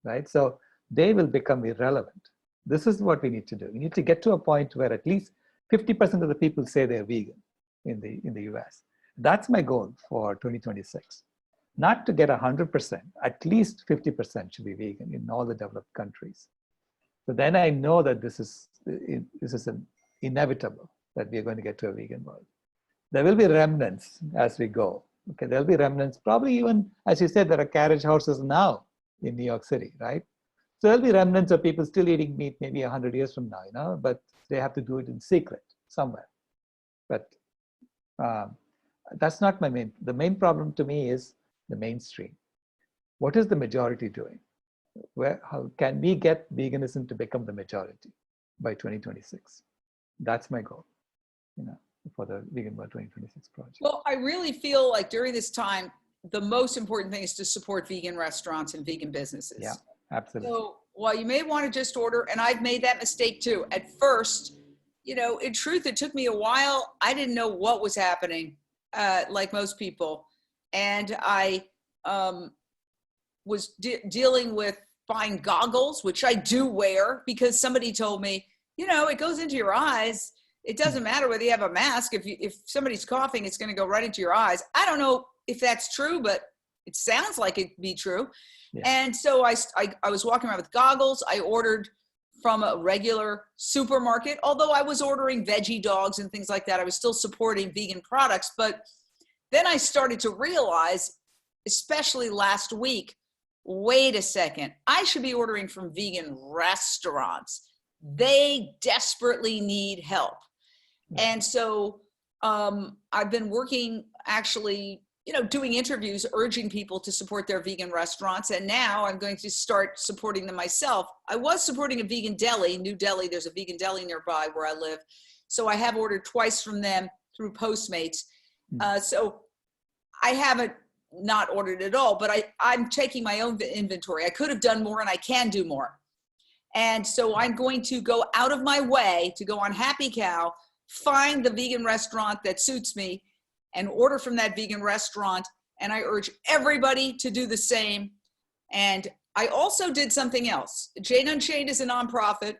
right? So they will become irrelevant. This is what we need to do. We need to get to a point where at least 50% of the people say they're vegan in the US. That's my goal for 2026. Not to get 100%, at least 50% should be vegan in all the developed countries. So then I know that this is inevitable, that we are going to get to a vegan world. There will be remnants as we go. Okay, there'll be remnants, probably even, as you said, there are carriage horses now in New York City, right? So there'll be remnants of people still eating meat maybe 100 years from now, you know, but they have to do it in secret somewhere. But That's not the main problem to me is the mainstream. What is the majority doing? How can we get veganism to become the majority by 2026? That's my goal, for the Vegan World 2026 project. Well, I really feel like during this time, the most important thing is to support vegan restaurants and vegan businesses. Yeah, absolutely. So while you may want to just order, and I've made that mistake too. At first, in truth, it took me a while. I didn't know what was happening, like most people. And I was dealing with buying goggles, which I do wear because somebody told me, it goes into your eyes. It doesn't matter whether you have a mask. If somebody's coughing, it's going to go right into your eyes. I don't know if that's true, but it sounds like it'd be true. Yeah. And so I was walking around with goggles. I ordered from a regular supermarket, although I was ordering veggie dogs and things like that. I was still supporting vegan products. But then I started to realize, especially last week, wait a second, I should be ordering from vegan restaurants. They desperately need help. And so I've been working, actually, doing interviews, urging people to support their vegan restaurants. And now I'm going to start supporting them myself. I was supporting a vegan deli, New Delhi. There's a vegan deli nearby where I live. So I have ordered twice from them through Postmates. So I haven't not ordered at all, but I'm taking my own inventory. I could have done more and I can do more. And so I'm going to go out of my way to go on Happy Cow, find the vegan restaurant that suits me and order from that vegan restaurant. And I urge everybody to do the same. And I also did something else. Jane Unchained is a nonprofit.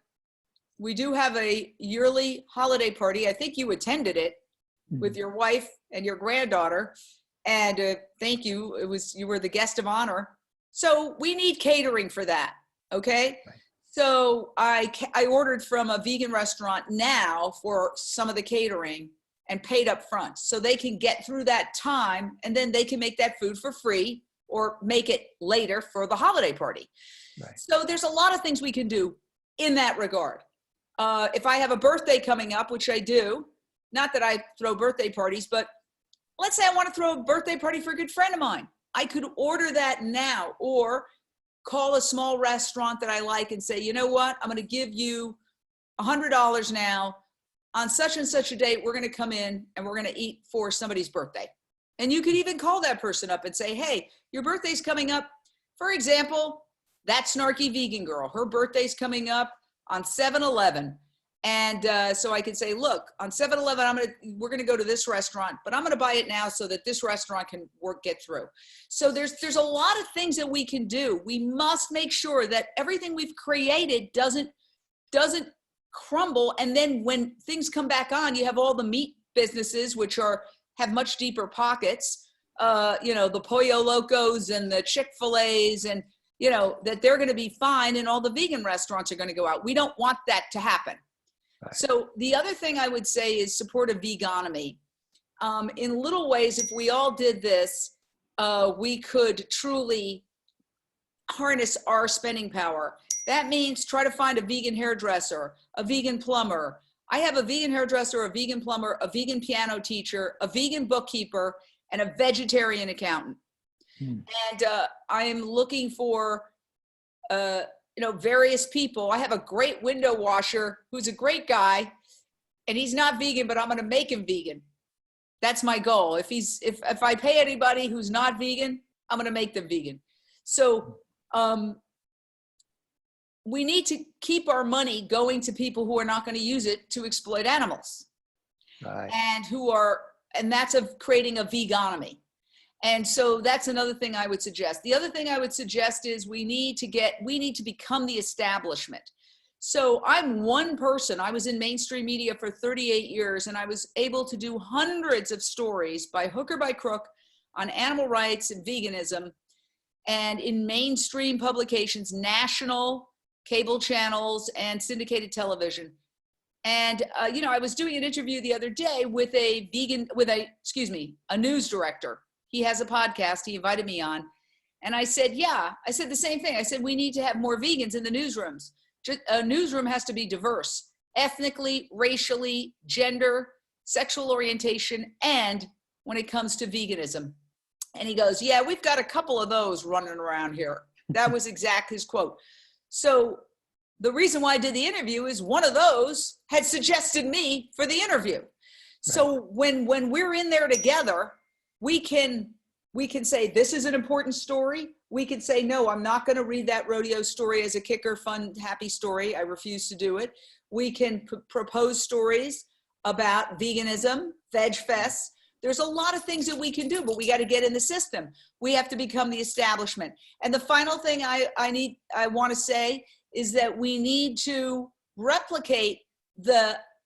We do have a yearly holiday party. I think you attended it with your wife and your granddaughter. And thank you. You were the guest of honor. So we need catering for that. Okay. Right. So I ordered from a vegan restaurant now for some of the catering and paid up front so they can get through that time and then they can make that food for free or make it later for the holiday party. Right. So there's a lot of things we can do in that regard. If I have a birthday coming up, which I do, not that I throw birthday parties, but let's say I want to throw a birthday party for a good friend of mine. I could order that now or call a small restaurant that I like and say, you know what, I'm going to give you $100 now. On such and such a date, we're going to come in and we're going to eat for somebody's birthday. And you could even call that person up and say, hey, your birthday's coming up. For example, that snarky vegan girl, her birthday's coming up on 7/11. And so I could say, look, on 7/11, we're going to go to this restaurant, but I'm going to buy it now so that this restaurant can get through. So there's a lot of things that we can do. We must make sure that everything we've created doesn't crumble. And then when things come back on, you have all the meat businesses, which have much deeper pockets, the Pollo Locos and the Chick-fil-A's and, that they're going to be fine and all the vegan restaurants are going to go out. We don't want that to happen. Right. So the other thing I would say is support a vegonomy. In little ways, if we all did this, we could truly harness our spending power. That means try to find a vegan hairdresser, a vegan plumber. I have a vegan hairdresser, a vegan plumber, a vegan piano teacher, a vegan bookkeeper, and a vegetarian accountant. And I am looking for, various people. I have a great window washer who's a great guy, and he's not vegan, but I'm going to make him vegan. That's my goal. If I pay anybody who's not vegan, I'm going to make them vegan. So we need to keep our money going to people who are not going to use it to exploit animals. Right. And that's of creating a vegonomy. And so that's another thing I would suggest. The other thing I would suggest is we need to become the establishment. So I'm one person. I was in mainstream media for 38 years, and I was able to do hundreds of stories by hook or by crook on animal rights and veganism, and in mainstream publications, national cable channels and syndicated television. And, I was doing an interview the other day with a news director. He has a podcast. He invited me on. And I said, I said the same thing. I said, we need to have more vegans in the newsrooms. A newsroom has to be diverse, ethnically, racially, gender, sexual orientation, and when it comes to veganism. And he goes, yeah, we've got a couple of those running around here. That was exactly his quote. So the reason why I did the interview is one of those had suggested me for the interview. Right. So when we're in there together, we can say, this is an important story. We can say, no, I'm not going to read that rodeo story as a kicker, fun, happy story. I refuse to do it. We can propose stories about veganism, veg fests. There's a lot of things that we can do, but we got to get in the system. We have to become the establishment. And the final thing I want to say is that we need to replicate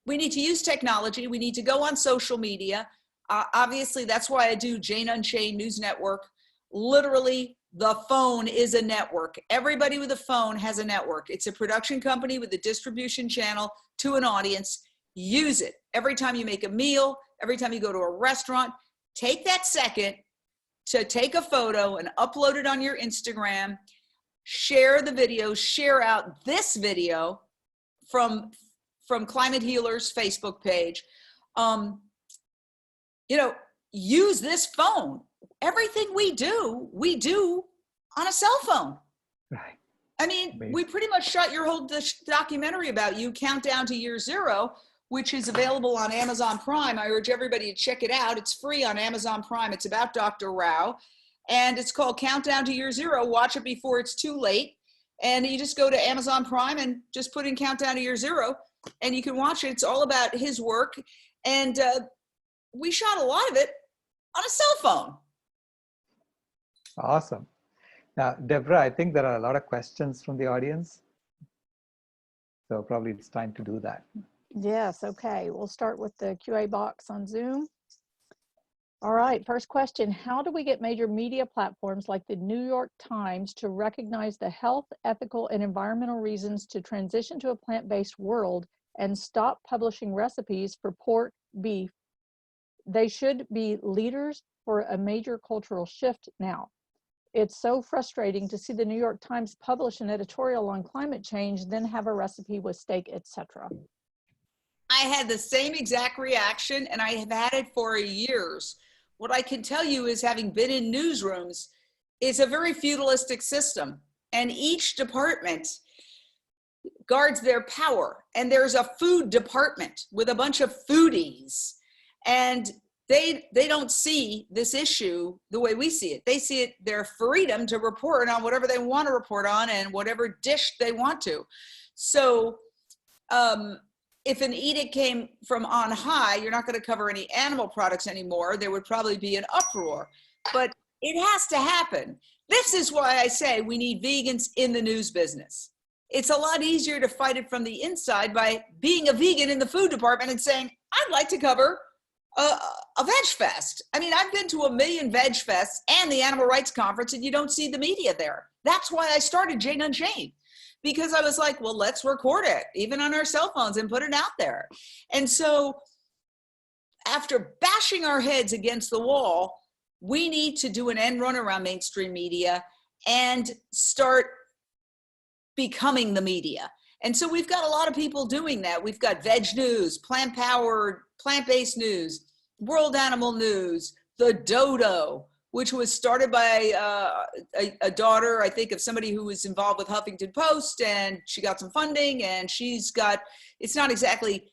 we need to use technology. We need to go on social media. Obviously, that's why I do Jane Unchained News Network. Literally, the phone is a network. Everybody with a phone has a network. It's a production company with a distribution channel to an audience. Use it. Every time you make a meal, every time you go to a restaurant, take that second to take a photo and upload it on your Instagram. Share the video, share out this video from Climate Healers Facebook page. Use this phone. Everything we do on a cell phone. Right. I mean, we pretty much shot your whole documentary about you, Countdown to Year Zero, which is available on Amazon Prime. I urge everybody to check it out. It's free on Amazon Prime. It's about Dr. Rao, and it's called Countdown to Year Zero. Watch it before it's too late. And you just go to Amazon Prime and just put in Countdown to Year Zero, and you can watch it. It's all about his work. And we shot a lot of it on a cell phone. Awesome. Now, Deborah, I think there are a lot of questions from the audience. So probably it's time to do that. Yes, okay. We'll start with the QA box on Zoom. All right, first question. How do we get major media platforms like the New York Times to recognize the health, ethical, and environmental reasons to transition to a plant-based world and stop publishing recipes for pork, beef? They should be leaders for a major cultural shift now. It's so frustrating to see the New York Times publish an editorial on climate change, then have a recipe with steak, etc. I had the same exact reaction, and I have had it for years. What I can tell you is, having been in newsrooms, it's a very feudalistic system, and each department guards their power. And there's a food department with a bunch of foodies, and they don't see this issue the way we see it. They see it their freedom to report on whatever they want to report on and whatever dish they want to. So if an edict came from on high, you're not going to cover any animal products anymore, there would probably be an uproar. But it has to happen. This is why I say we need vegans in the news business. It's a lot easier to fight it from the inside by being a vegan in the food department and saying, I'd like to cover a veg fest. I mean, I've been to 1 million veg fests and the Animal Rights Conference, and you don't see the media there. That's why I started Jane Unchained, because I was like, well, let's record it, even on our cell phones, and put it out there. And so after bashing our heads against the wall, we need to do an end run around mainstream media and start becoming the media. And so we've got a lot of people doing that. We've got Veg News, Plant-Powered, Plant-Based News, World Animal News, The Dodo, which was started by a daughter, I think, of somebody who was involved with Huffington Post, and she got some funding, and she's got, it's not exactly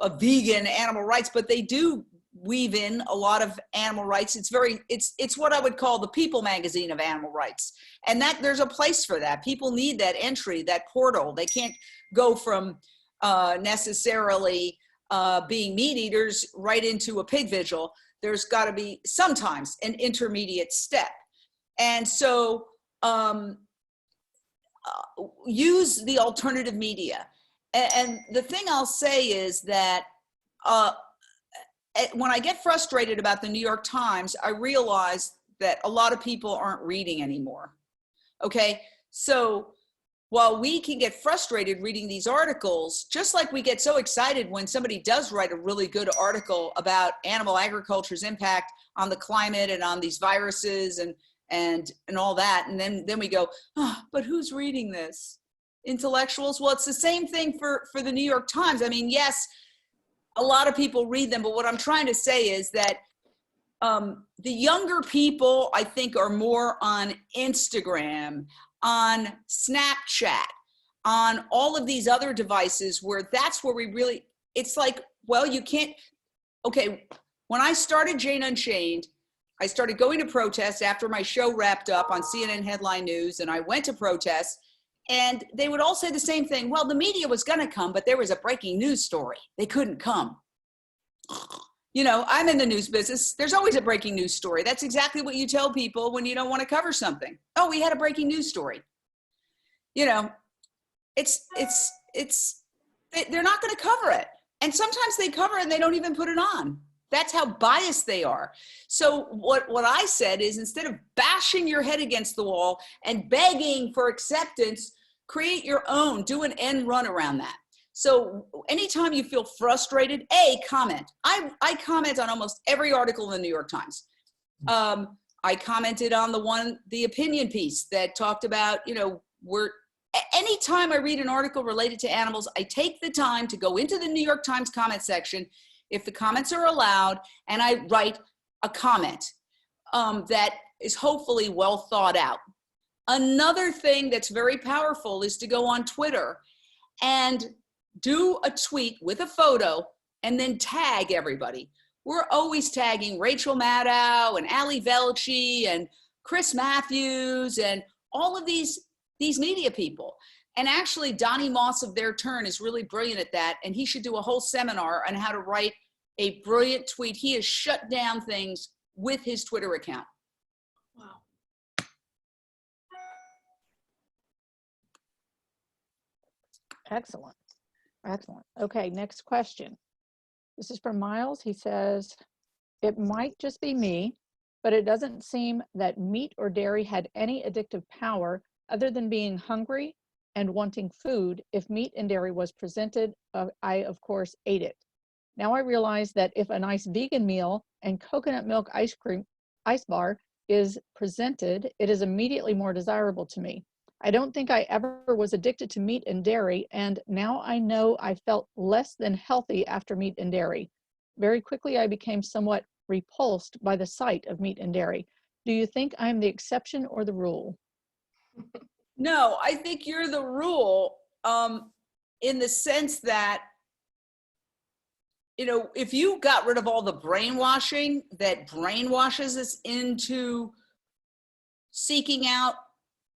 a vegan animal rights, but they do weave in a lot of animal rights. It's what I would call the People magazine of animal rights. And that there's a place for that. People need that entry, that portal. They can't go from necessarily being meat eaters right into a pig vigil. There's got to be sometimes an intermediate step. And so use the alternative media. And the thing I'll say is that when I get frustrated about the New York Times, I realize that a lot of people aren't reading anymore. Okay, so while we can get frustrated reading these articles, just like we get so excited when somebody does write a really good article about animal agriculture's impact on the climate and on these viruses and all that, and then we go, oh, but who's reading this? Intellectuals? Well, it's the same thing for the New York Times. I mean, yes, a lot of people read them, but what I'm trying to say is that the younger people, I think, are more on Instagram, on Snapchat, on all of these other devices where that's where we really, it's like, well, you can't, okay, when I started Jane Unchained, I started going to protests after my show wrapped up on CNN Headline News, and I went to protests, and they would all say the same thing. Well, the media was going to come, but there was a breaking news story. They couldn't come. You know, I'm in the news business. There's always a breaking news story. That's exactly what you tell people when you don't want to cover something. Oh, we had a breaking news story. You know, they're not going to cover it. And sometimes they cover it and they don't even put it on. That's how biased they are. So what I said is, instead of bashing your head against the wall and begging for acceptance, create your own, do an end run around that. So anytime you feel frustrated, comment. I comment on almost every article in the New York Times. I commented on the opinion piece that talked about, you know, anytime I read an article related to animals, I take the time to go into the New York Times comment section, if the comments are allowed, and I write a comment that is hopefully well thought out. Another thing that's very powerful is to go on Twitter and do a tweet with a photo and then tag everybody. We're always tagging Rachel Maddow and Ali Velci and Chris Matthews and all of these media people. And actually, Donnie Moss of Their Turn is really brilliant at that, and he should do a whole seminar on how to write a brilliant tweet. He has shut down things with his Twitter account. Wow. Excellent. Excellent. Okay, next question. This is from Miles. He says, it might just be me, but it doesn't seem that meat or dairy had any addictive power other than being hungry and wanting food. If meat and dairy was presented, I, of course, ate it. Now I realize that if a nice vegan meal and coconut milk ice bar is presented, it is immediately more desirable to me. I don't think I ever was addicted to meat and dairy, and now I know I felt less than healthy after meat and dairy. Very quickly, I became somewhat repulsed by the sight of meat and dairy. Do you think I'm the exception or the rule? No, I think you're the rule, in the sense that, you know, if you got rid of all the brainwashing that brainwashes us into seeking out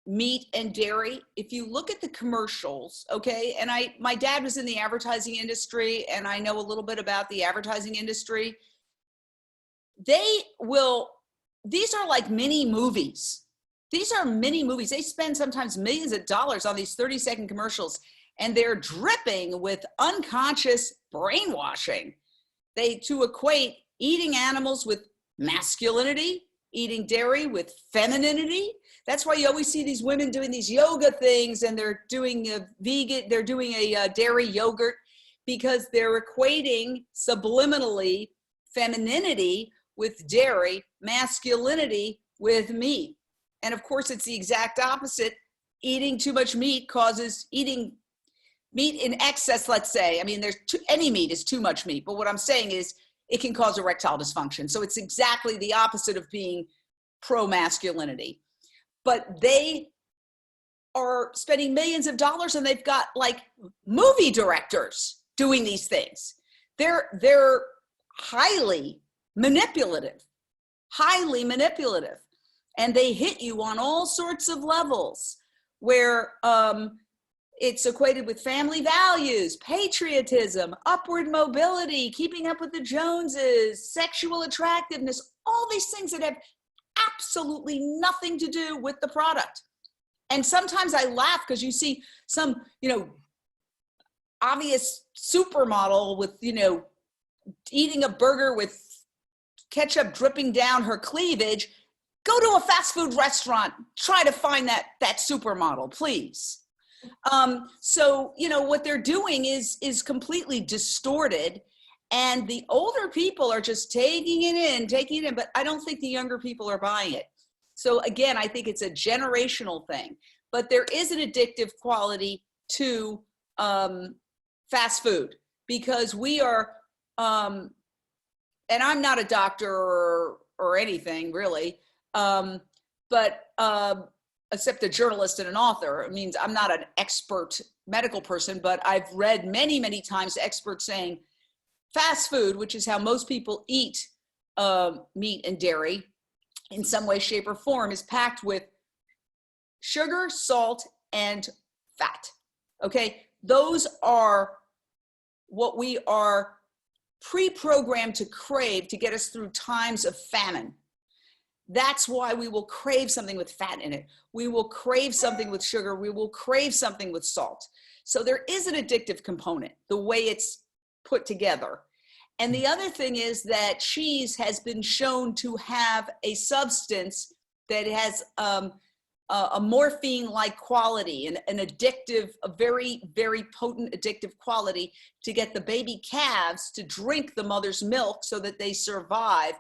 meat and dairy, if you look at the commercials, okay, and my dad was in the advertising industry, and I know a little bit about the advertising industry. These are like mini movies. These are mini movies. They spend sometimes millions of dollars on these 30-second commercials, and they're dripping with unconscious brainwashing. To equate eating animals with masculinity, eating dairy with femininity. That's why you always see these women doing these yoga things, and they're doing a dairy yogurt, because they're equating subliminally femininity with dairy, masculinity with meat. And of course, it's the exact opposite. Eating too much meat causes eating meat in excess, let's say. I mean, any meat is too much meat, but what I'm saying is it can cause erectile dysfunction. So it's exactly the opposite of being pro-masculinity. But they are spending millions of dollars, and they've got like movie directors doing these things. They're highly manipulative. And they hit you on all sorts of levels where it's equated with family values, patriotism, upward mobility, keeping up with the Joneses, sexual attractiveness, all these things that have absolutely nothing to do with the product. And sometimes I laugh because you see some, obvious supermodel with, eating a burger with ketchup dripping down her cleavage. Go to a fast food restaurant, try to find that supermodel, please. So, what they're doing is completely distorted, and the older people are just taking it in, but I don't think the younger people are buying it. So again, I think it's a generational thing, but there is an addictive quality to fast food, because we are and I'm not a doctor or anything really, but except a journalist and an author. It means I'm not an expert medical person, but I've read many, many times experts saying fast food, which is how most people eat meat and dairy in some way, shape, or form, is packed with sugar, salt, and fat. Okay, those are what we are pre-programmed to crave to get us through times of famine. That's why we will crave something with fat in it. We will crave something with sugar. We will crave something with salt. So there is an addictive component, the way it's put together. And the other thing is that cheese has been shown to have a substance that has a morphine-like quality, an addictive, a very, very potent addictive quality to get the baby calves to drink the mother's milk so that they survive.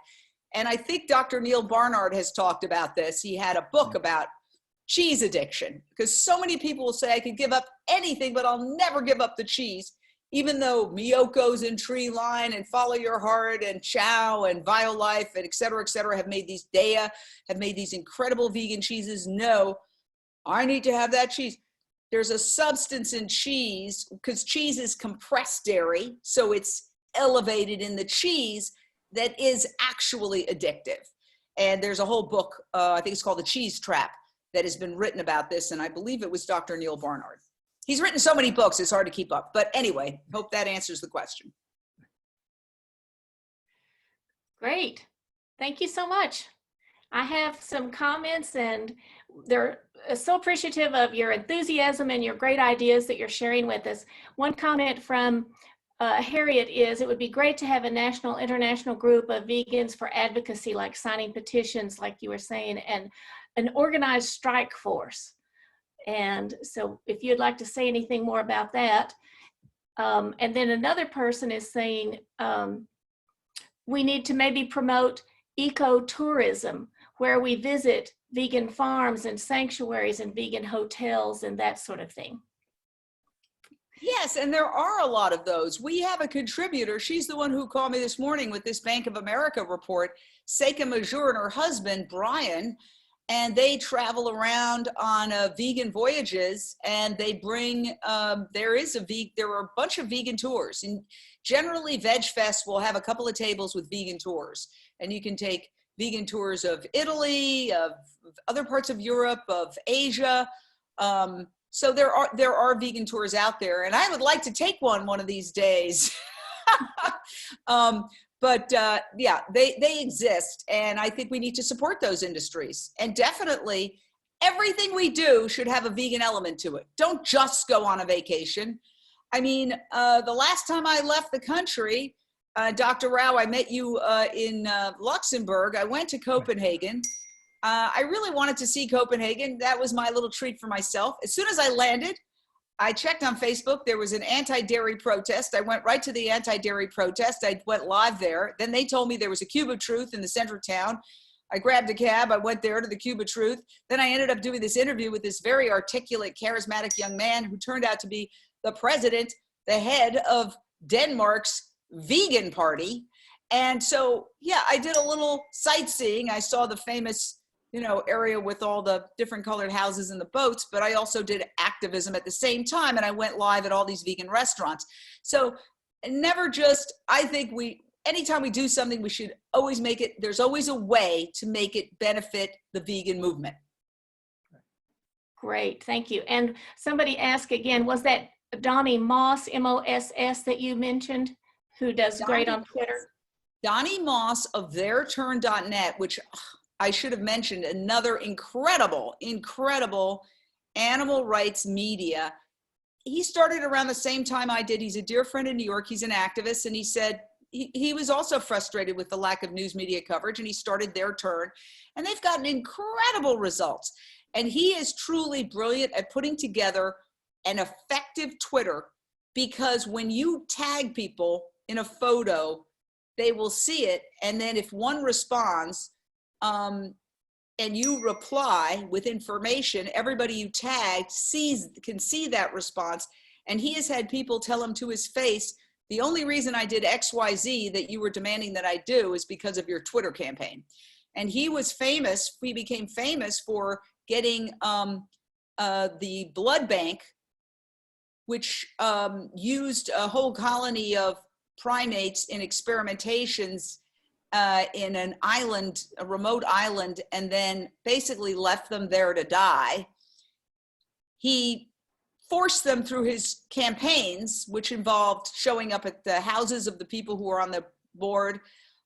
And I think Dr. Neil Barnard has talked about this. He had a book about cheese addiction, because so many people will say, I could give up anything, but I'll never give up the cheese, even though Miyoko's and Tree Line and Follow Your Heart and Chow and Violife and et cetera, have made these Dea, have made these incredible vegan cheeses. No, I need to have that cheese. There's a substance in cheese, because cheese is compressed dairy, so it's elevated in the cheese, that is actually addictive. And there's a whole book, I think it's called The Cheese Trap, that has been written about this, and I believe it was Dr. Neil Barnard. He's written so many books, it's hard to keep up. But anyway, hope that answers the question. Great. Thank you so much. I have some comments, and they're so appreciative of your enthusiasm and your great ideas that you're sharing with us. One comment from Harriet is, it would be great to have a national, international group of vegans for advocacy, like signing petitions, like you were saying, and an organized strike force. And so if you'd like to say anything more about that. And then another person is saying, we need to maybe promote ecotourism, where we visit vegan farms and sanctuaries and vegan hotels and that sort of thing. Yes, and there are a lot of those. We have a contributor. She's the one who called me this morning with this Bank of America report, Seika Majur and her husband, Brian, and they travel around on vegan voyages, and they bring, there are a bunch of vegan tours. And generally, Veg Fest will have a couple of tables with vegan tours, and you can take vegan tours of Italy, of other parts of Europe, of Asia. So there are vegan tours out there, and I would like to take one of these days. But yeah, they exist, and I think we need to support those industries. And definitely, everything we do should have a vegan element to it. Don't just go on a vacation. I mean, the last time I left the country, Dr. Rao, I met you in Luxembourg. I went to Copenhagen. I really wanted to see Copenhagen. That was my little treat for myself. As soon as I landed, I checked on Facebook. There was an anti-dairy protest. I went right to the anti-dairy protest. I went live there. Then they told me there was a Cube of Truth in the center of town. I grabbed a cab. I went there to the Cube of Truth. Then I ended up doing this interview with this very articulate, charismatic young man who turned out to be the president, the head of Denmark's vegan party. And so, yeah, I did a little sightseeing. I saw the famous area with all the different colored houses and the boats, but I also did activism at the same time, and I went live at all these vegan restaurants. So never just, I think anytime we do something, we should always make it, there's always a way to make it benefit the vegan movement. Great, thank you. And somebody asked again, was that Donnie Moss, M-O-S-S, that you mentioned, who does great on Twitter? Donnie Moss of theirturn.net, which I should have mentioned, another incredible animal rights media. He started around the same time I did. He's a dear friend in New York. He's an activist, and he said he was also frustrated with the lack of news media coverage, and he started Their Turn, and they've gotten incredible results. And he is truly brilliant at putting together an effective Twitter, because when you tag people in a photo, they will see it, and then if one responds, and you reply with information, everybody you tagged can see that response. And he has had people tell him to his face, The only reason I did XYZ that you were demanding that I do is because of your Twitter campaign. And he was famous, we became famous for getting the blood bank, which used a whole colony of primates in experimentations in an island, a remote island, and then basically left them there to die. He forced them through his campaigns, which involved showing up at the houses of the people who were on the board,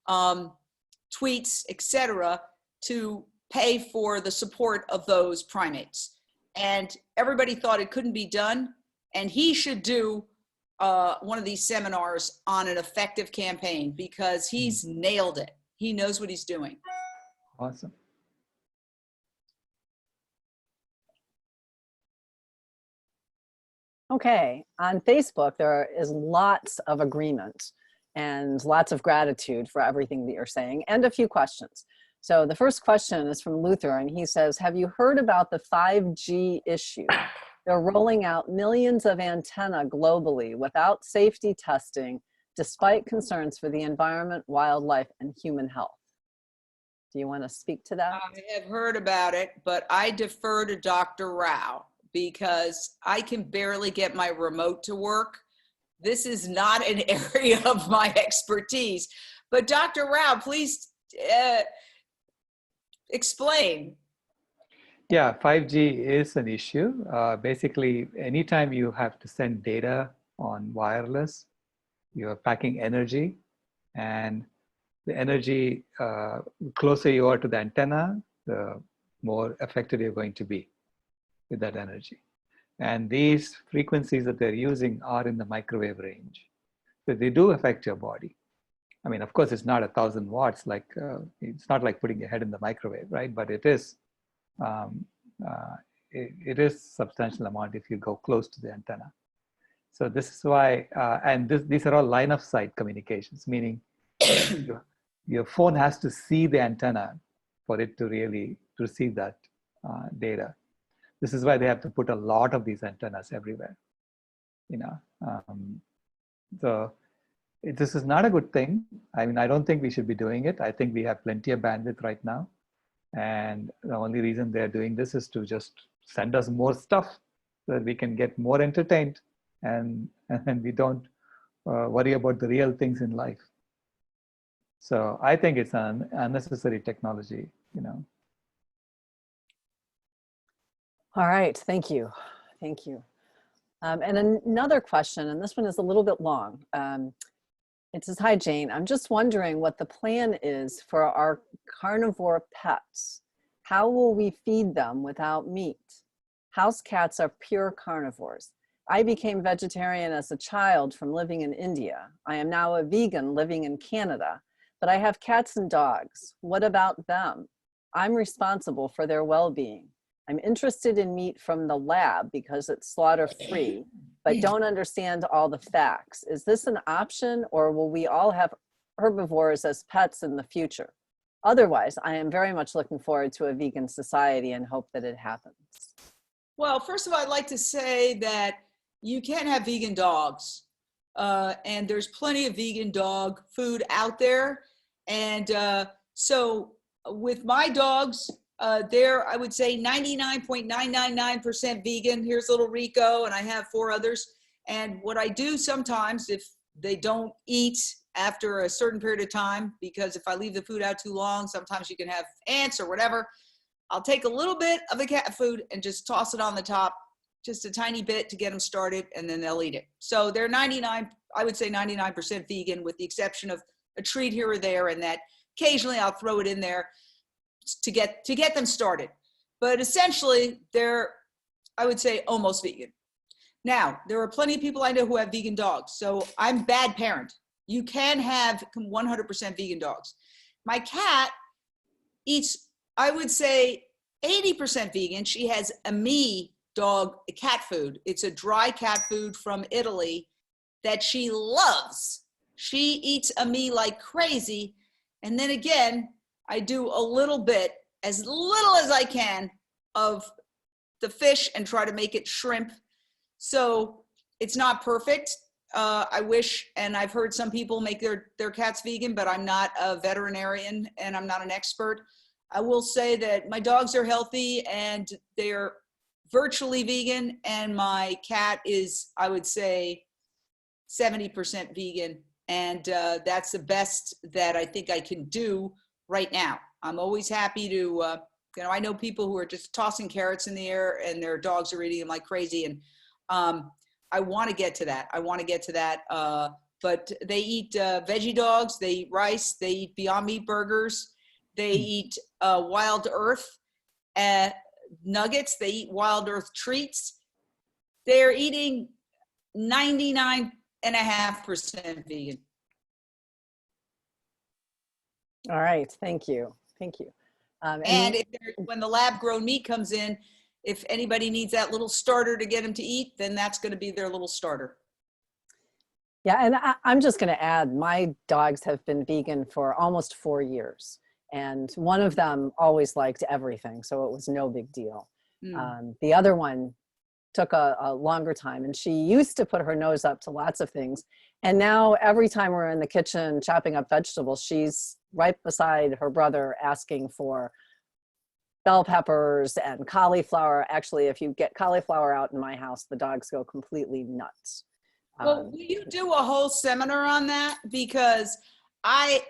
tweets, etc., to pay for the support of those primates. And everybody thought it couldn't be done, and he should do one of these seminars on an effective campaign because he's nailed it. He knows what he's doing. Awesome. Okay, on Facebook, there is lots of agreement and lots of gratitude for everything that you're saying, and a few questions. So the first question is from Luther, and he says, have you heard about the 5G issue? They're rolling out millions of antenna globally without safety testing, despite concerns for the environment, wildlife, and human health. Do you want to speak to that? I have heard about it, but I defer to Dr. Rao because I can barely get my remote to work. This is not an area of my expertise. But Dr. Rao, please explain. Yeah, 5G is an issue. Basically, anytime you have to send data on wireless, you're packing energy, and the energy, closer you are to the antenna, the more affected you're going to be with that energy. And these frequencies that they're using are in the microwave range. So they do affect your body. I mean, of course, it's not 1,000 watts, like it's not like putting your head in the microwave, right? But it is, it is substantial amount if you go close to the antenna. So this is why, and these are all line of sight communications, meaning your phone has to see the antenna for it to really receive that data. This is why they have to put a lot of these antennas everywhere, you know. So this is not a good thing. I mean, I don't think we should be doing it. I think we have plenty of bandwidth right now. And the only reason they're doing this is to just send us more stuff so that we can get more entertained and we don't worry about the real things in life. So I think it's an unnecessary technology, you know. All right, thank you. Thank you. And another question, and this one is a little bit long. It says, hi, Jane. I'm just wondering what the plan is for our carnivore pets. How will we feed them without meat? House cats are pure carnivores. I became vegetarian as a child from living in India. I am now a vegan living in Canada, but I have cats and dogs. What about them? I'm responsible for their well-being. I'm interested in meat from the lab because it's slaughter-free, but don't understand all the facts. Is this an option, or will we all have herbivores as pets in the future? Otherwise, I am very much looking forward to a vegan society and hope that it happens. Well, first of all, I'd like to say that you can have vegan dogs, and there's plenty of vegan dog food out there. And so with my dogs, they're, I would say, 99.999% vegan. Here's little Rico, and I have 4 others. And what I do sometimes, if they don't eat after a certain period of time, because if I leave the food out too long, sometimes you can have ants or whatever, I'll take a little bit of the cat food and just toss it on the top, just a tiny bit to get them started, and then they'll eat it. So they're 99, I would say 99% vegan, with the exception of a treat here or there, and that occasionally I'll throw it in there to get them started. But essentially, they're, I would say, almost vegan. Now, there are plenty of people I know who have vegan dogs, so I'm bad parent. You can have 100% vegan dogs. My cat eats, I would say, 80% vegan. She has Ami dog cat food. It's a dry cat food from Italy that she loves. She eats Ami like crazy. And then again, I do a little bit, as little as I can, of the fish and try to make it shrimp. So it's not perfect. I wish, and I've heard some people make their cats vegan, but I'm not a veterinarian and I'm not an expert. I will say that my dogs are healthy and they're virtually vegan, and my cat is, I would say, 70% vegan. And that's the best that I think I can do right now. I'm always happy to, you know, I know people who are just tossing carrots in the air and their dogs are eating them like crazy. And I want to get to that. I want to get to that. But they eat veggie dogs, they eat rice, they eat Beyond Meat burgers, they eat Wild Earth nuggets, they eat Wild Earth treats. They're eating 99.5% vegan. All right, thank you, thank you. And if when the lab grown meat comes in, if anybody needs that little starter to get them to eat, then that's going to be their little starter. Yeah, and I'm just going to add, my dogs have been vegan for almost 4 years, and one of them always liked everything, so it was no big deal. The other one took a longer time, and she used to put her nose up to lots of things, and now every time we're in the kitchen chopping up vegetables, she's right beside her brother asking for bell peppers and cauliflower. Actually, if you get cauliflower out in my house, the dogs go completely nuts. Well, will you do a whole seminar on that? Because I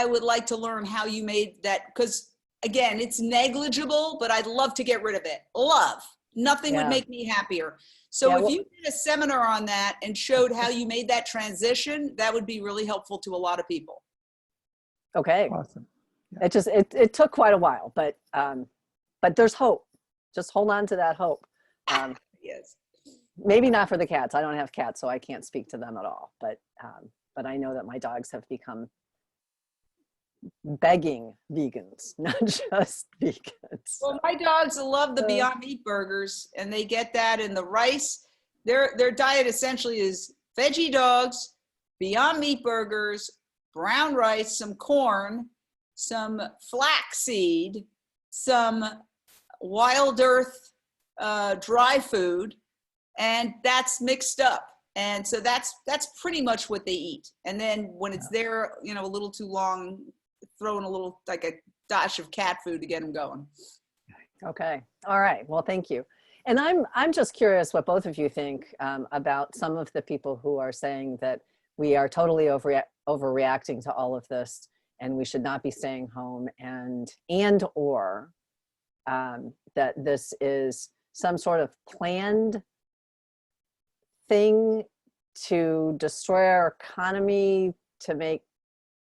would like to learn how you made that, because again, it's negligible, but I'd love to get rid of it. Love. Nothing would make me happier. So if you did a seminar on that and showed how you made that transition, that would be really helpful to a lot of people. Okay. Awesome. Yeah. It took quite a while, but there's hope. Just hold on to that hope. Yes. Maybe not for the cats. I don't have cats, so I can't speak to them at all. But I know that my dogs have become begging vegans, not just vegans. Well, my dogs love the Beyond Meat burgers, and they get that in the rice. Their diet essentially is veggie dogs, Beyond Meat burgers, brown rice, some corn, some flaxseed, some Wild Earth dry food, and that's mixed up. And so that's pretty much what they eat. And then when it's there, you know, a little too long, throw in a little, like a dash of cat food to get them going. Okay. All right. Well, thank you. And I'm just curious what both of you think about some of the people who are saying that we are totally overreacting to all of this and we should not be staying home, or that this is some sort of planned thing to destroy our economy, to make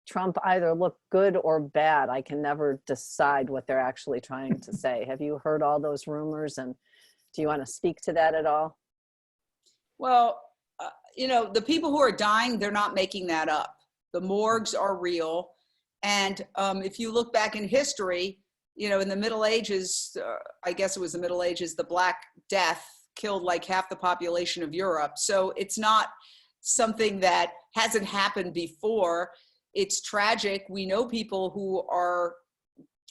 Trump either look good or bad. I can never decide what they're actually trying to say. Have you heard all those rumors, and do you want to speak to that at all? Well, you know, the people who are dying, they're not making that up. The morgues are real. And if you look back in history, you know, in the Middle Ages, I guess it was the Middle Ages, the Black Death killed like half the population of Europe. So it's not something that hasn't happened before. It's tragic. We know people who are,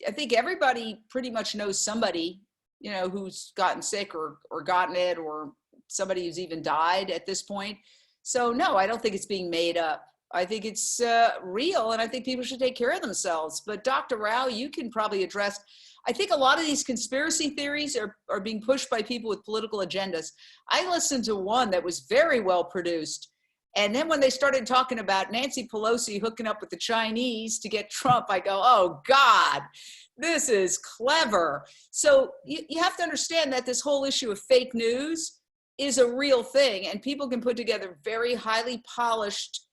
I think everybody pretty much knows somebody, you know, who's gotten sick or gotten it, or somebody who's even died at this point. So no, I don't think it's being made up. I think it's real, and I think people should take care of themselves. But Dr. Rao, you can probably address, I think a lot of these conspiracy theories are being pushed by people with political agendas. I listened to one that was very well produced. And then when they started talking about Nancy Pelosi hooking up with the Chinese to get Trump, I go, oh God, this is clever. So you have to understand that this whole issue of fake news is a real thing, and people can put together very highly polished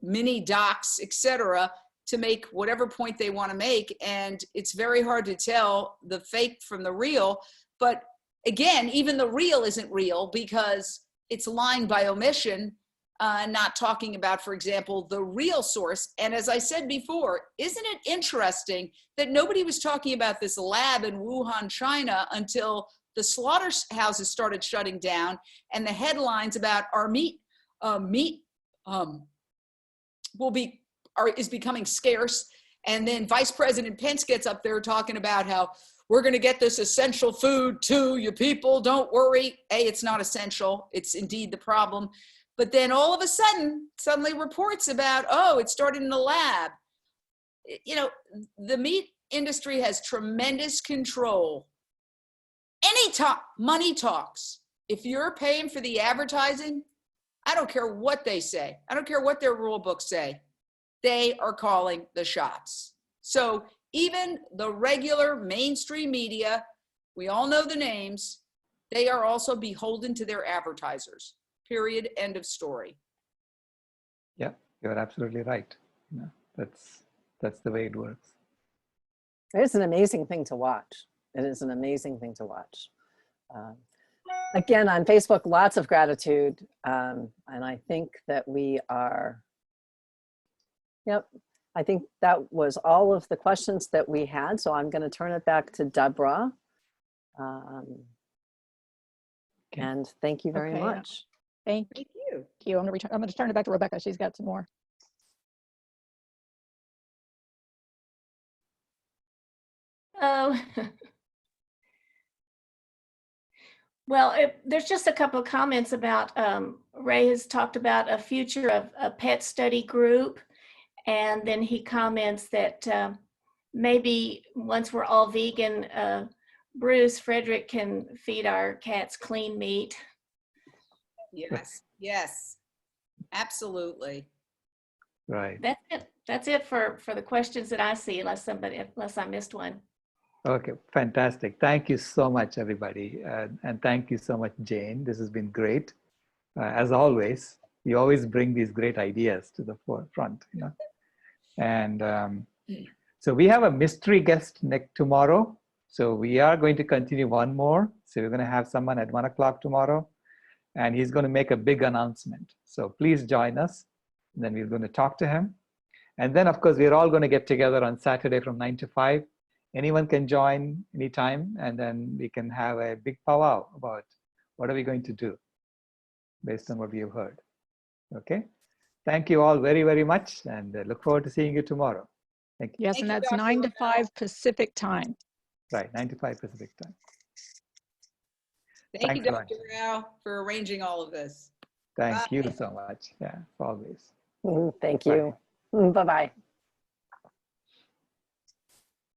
mini docs, etc., to make whatever point they want to make. And it's very hard to tell the fake from the real. But again, even the real isn't real because it's lying by omission, not talking about, for example, the real source. And as I said before, isn't it interesting that nobody was talking about this lab in Wuhan, China, until the slaughterhouses started shutting down and the headlines about our meat is becoming scarce. And then Vice President Pence gets up there talking about how we're going to get this essential food to you people. Don't worry. A, it's not essential. It's indeed the problem. But then all of a sudden, suddenly reports about, oh, it started in the lab. You know, the meat industry has tremendous control. Anytime money talks, if you're paying for the advertising, I don't care what they say. I don't care what their rule books say. They are calling the shots. So even the regular mainstream media, we all know the names, they are also beholden to their advertisers. Period. End of story. Yeah, you're absolutely right. Yeah, that's the way it works. It's an amazing thing to watch. It is an amazing thing to watch. Again, on Facebook, lots of gratitude. And I think that we are, yep, I think that was all of the questions that we had. So I'm going to turn it back to Deborah. And thank you very much. Thank you. I'm going to turn it back to Rebecca. She's got some more. Oh, well, there's just a couple of comments about, Ray has talked about a future of a pet study group. And then he comments that maybe once we're all vegan, Bruce, Frederick can feed our cats clean meat. Yes, yes, absolutely. Right. That's it. That's it for the questions that I see, unless I missed one. Okay, fantastic. Thank you so much, everybody. And thank you so much, Jane. This has been great. As always, you always bring these great ideas to the forefront. You know? And so we have a mystery guest tomorrow. So we are going to continue one more. So we're going to have someone at 1 o'clock tomorrow. And he's going to make a big announcement. So please join us. And then we're going to talk to him. And then, of course, we're all going to get together on Saturday from 9 to 5. Anyone can join anytime, and then we can have a big powwow about what are we going to do based on what we have heard. Okay? Thank you all very, very much, and look forward to seeing you tomorrow. Thank you. Yes, and that's 9 to 5 Pacific time. Right, 9 to 5 Pacific time. Thank Thanks you, a lot. Dr. Rao, for arranging all of this. Thank you so much. Yeah, always. Thank you. Bye-bye.